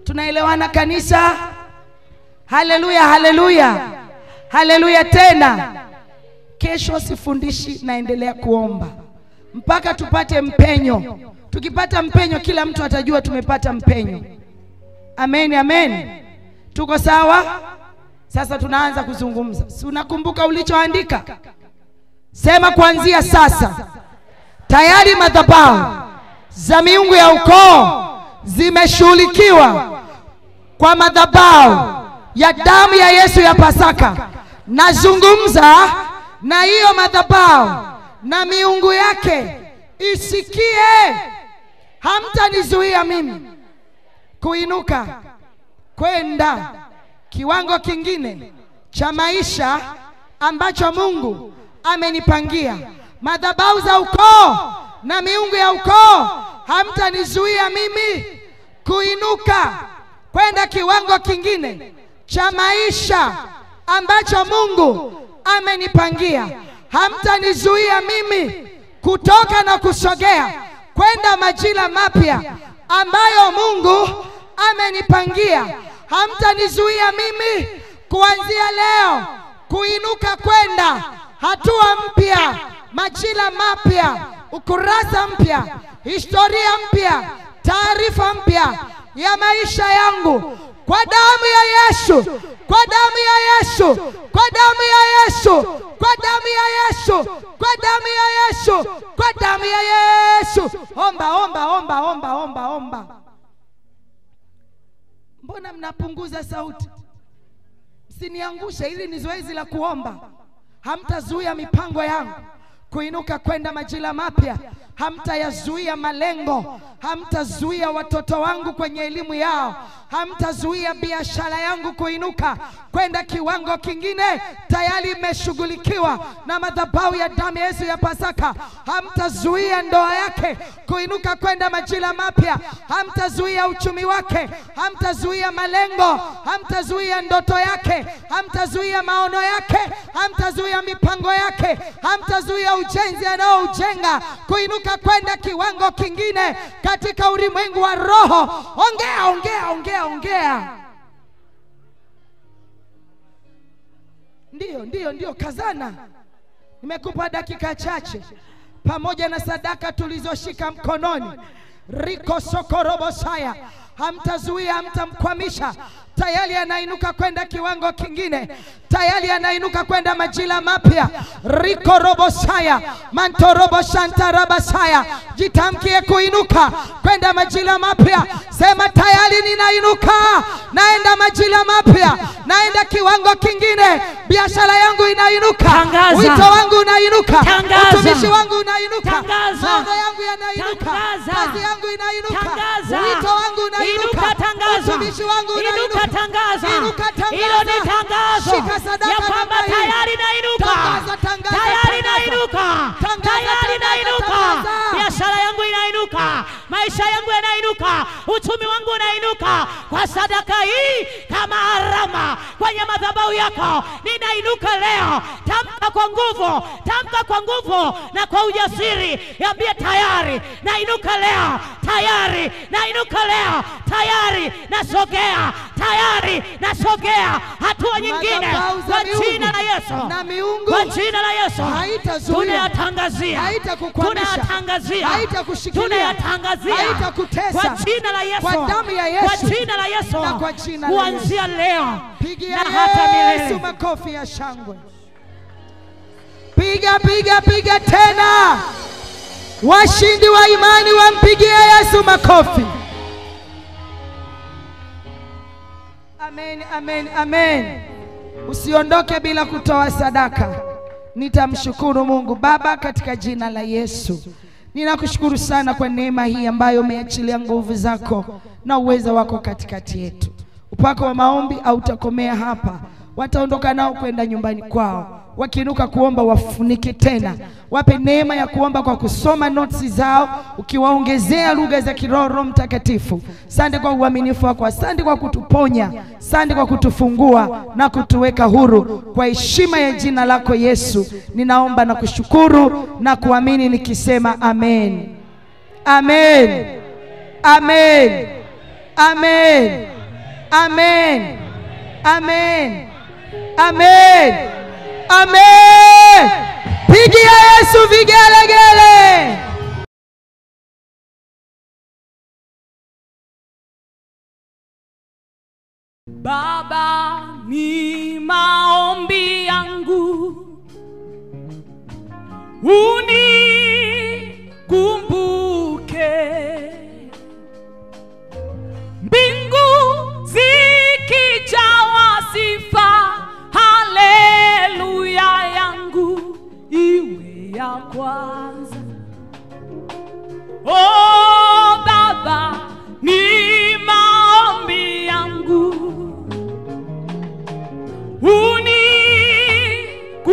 Tunaelewana kanisa? Haleluya, haleluya, haleluya. Tena kesho sifundishi, naendelea kuomba mpaka tupate mpenyo. Tukipata mpenyo, kila mtu atajua tumepata mpenyo. Amen, amen. Tuko sawa? Sasa tunaanza kuzungumza. Si unakumbuka ulichoandika? Sema kuanzia sasa, tayari madhabahu za miungu ya ukoo zimeshughulikiwa kwa madhabahu ya damu ya Yesu ya Pasaka. Nazungumza na hiyo madhabahu na miungu yake isikie. Hamtanizuia mimi kuinuka kwenda kiwango kingine cha maisha ambacho Mungu amenipangia. Madhabahu za ukoo na miungu ya ukoo, hamtanizuia mimi kuinuka kwenda kiwango kingine cha maisha ambacho Mungu amenipangia. Hamtanizuia mimi kutoka na kusogea kwenda majira mapya ambayo Mungu amenipangia. Hamtanizuia mimi kuanzia leo kuinuka kwenda hatua mpya, majira mapya, ukurasa mpya, historia mpya, taarifa mpya ya maisha yangu. Kwa damu ya Yesu, kwa damu ya Yesu, kwa damu ya Yesu, kwa damu ya Yesu, kwa damu ya Yesu, kwa damu ya Yesu. Omba, omba, omba, omba, omba, omba. Mbona mnapunguza sauti? Msiniangushe, hili ni zoezi la kuomba. Hamtazuia mipango yangu kuinuka kwenda majira mapya. Hamtayazuia malengo. Hamtazuia watoto wangu kwenye elimu yao. Hamtazuia biashara yangu kuinuka kwenda kiwango kingine. Tayari imeshughulikiwa na madhabahu ya damu ya Yesu ya Pasaka. Hamtazuia ndoa yake kuinuka kwenda majira mapya. Hamtazuia uchumi wake. Hamtazuia malengo. Hamtazuia ndoto yake. Hamtazuia maono yake. hamtazuia mipango yake, hamtazuia ujenzi anaoujenga kuinuka kwenda kiwango kingine katika ulimwengu wa roho. Ongea, ongea, ongea, ongea. Ndio, kazana. Nimekupa dakika chache pamoja na sadaka tulizoshika mkononi. Riko sokorobo saya. Hamtazuia, hamtamkwamisha. Tayari anainuka kwenda kiwango kingine. Tayari anainuka kwenda majira mapya. Riko robo saya, manto robo shanta rabasaya. Jitamkie kuinuka kwenda majira mapya. Sema tayari ninainuka, naenda majira mapya, naenda kiwango kingine. Biashara yangu inainuka. Tangaza. Wito wangu unainuka. Tangaza. Utumishi wangu unainuka. Tangaza. Maono yangu yanainuka. Tangaza. Kazi yangu inainuka. Tangaza. Wito wangu unainuka. Inuka, tangaza. Utumishi wangu unainuka. Inuka, tangaza. Inuka, tangaza. Hilo ni tangazo Shika sadaka ya kwamba namna hii. tayari nainuka. Tangaza, tangaza, Tayari tangaza. nainuka. Tangaza, Tayari tangaza, nainuka. tangaza. Biashara yangu inainuka. Maisha yangu yanainuka. Uchumi wangu unainuka. Kwa sadaka hii kama alama kwenye madhabahu yako, ninainuka leo. Tamka kwa nguvu. Tamka kwa nguvu na kwa ujasiri. Niambie tayari nainuka leo. Tayari nainuka leo. Tayari nasogea. Tayari nasogea hatua nyingine Madhabahu za kwa miungu jina la Yesu. na miungu Kwa jina la Yesu haitazuia, tunayatangazia, haitakukwamisha, tunayatangazia, haitakushikilia, tunayatangazia haitakutesa. kwa jina la Yesu, Kwa damu ya Yesu, kwa jina la Yesu, na kwa jina la kuanzia leo Pigia na hata milele. Yesu makofi ya shangwe. Piga, piga, piga tena. Washindi wa imani wampigie Yesu makofi. Amen, amen, amen. Usiondoke bila kutoa sadaka. Nitamshukuru Mungu. Baba, katika jina la Yesu, ninakushukuru sana kwa neema hii ambayo umeachilia nguvu zako na uwezo wako katikati yetu. Upako wa maombi hautakomea hapa. Wataondoka nao kwenda nyumbani kwao. Wakiinuka kuomba wafunike tena. Wape neema ya kuomba kwa kusoma notes zao, ukiwaongezea lugha za kiroho. Roho Mtakatifu, asante kwa uaminifu wako. Asante kwa kutuponya. Asante kwa kutufungua na kutuweka huru. Kwa heshima ya jina lako Yesu, ninaomba na kushukuru na kuamini nikisema amen. Amen. Amen. Amen. Amen. Amen. Amen. Amen. Pigia Yesu vigelegele. Baba, ni maombi yangu unikumbuke, mbingu zikijawa sifa, haleluya yangu iwe ya kwanza. Oh Baba, ni maombi yangu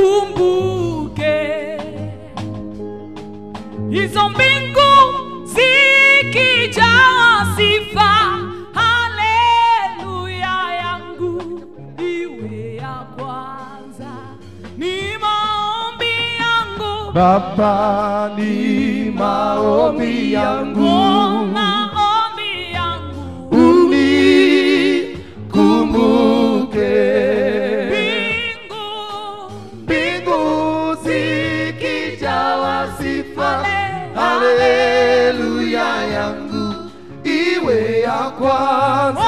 unikumbuke, hizo mbingu zikijawa sifa, haleluya yangu iwe ya kwanza. Ni maombi yangu Baba, ni maombi yangu, oh, maombi yangu unikumbuke, mbingu zikijawa sifa, haleluya yangu iwe ya kwanza. oh,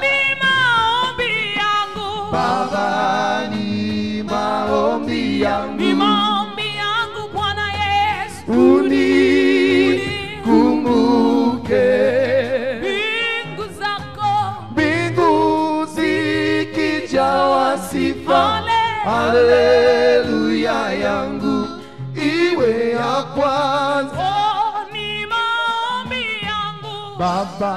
ni maombi yangu Baba, ni maombi yangu, ni maombi yangu Bwana Yesu, unikumbuke, mbingu zako mbingu zikijawa sifa, haleluya haleluya yangu iwe ya kwanza. oh, ni maombi yangu Baba,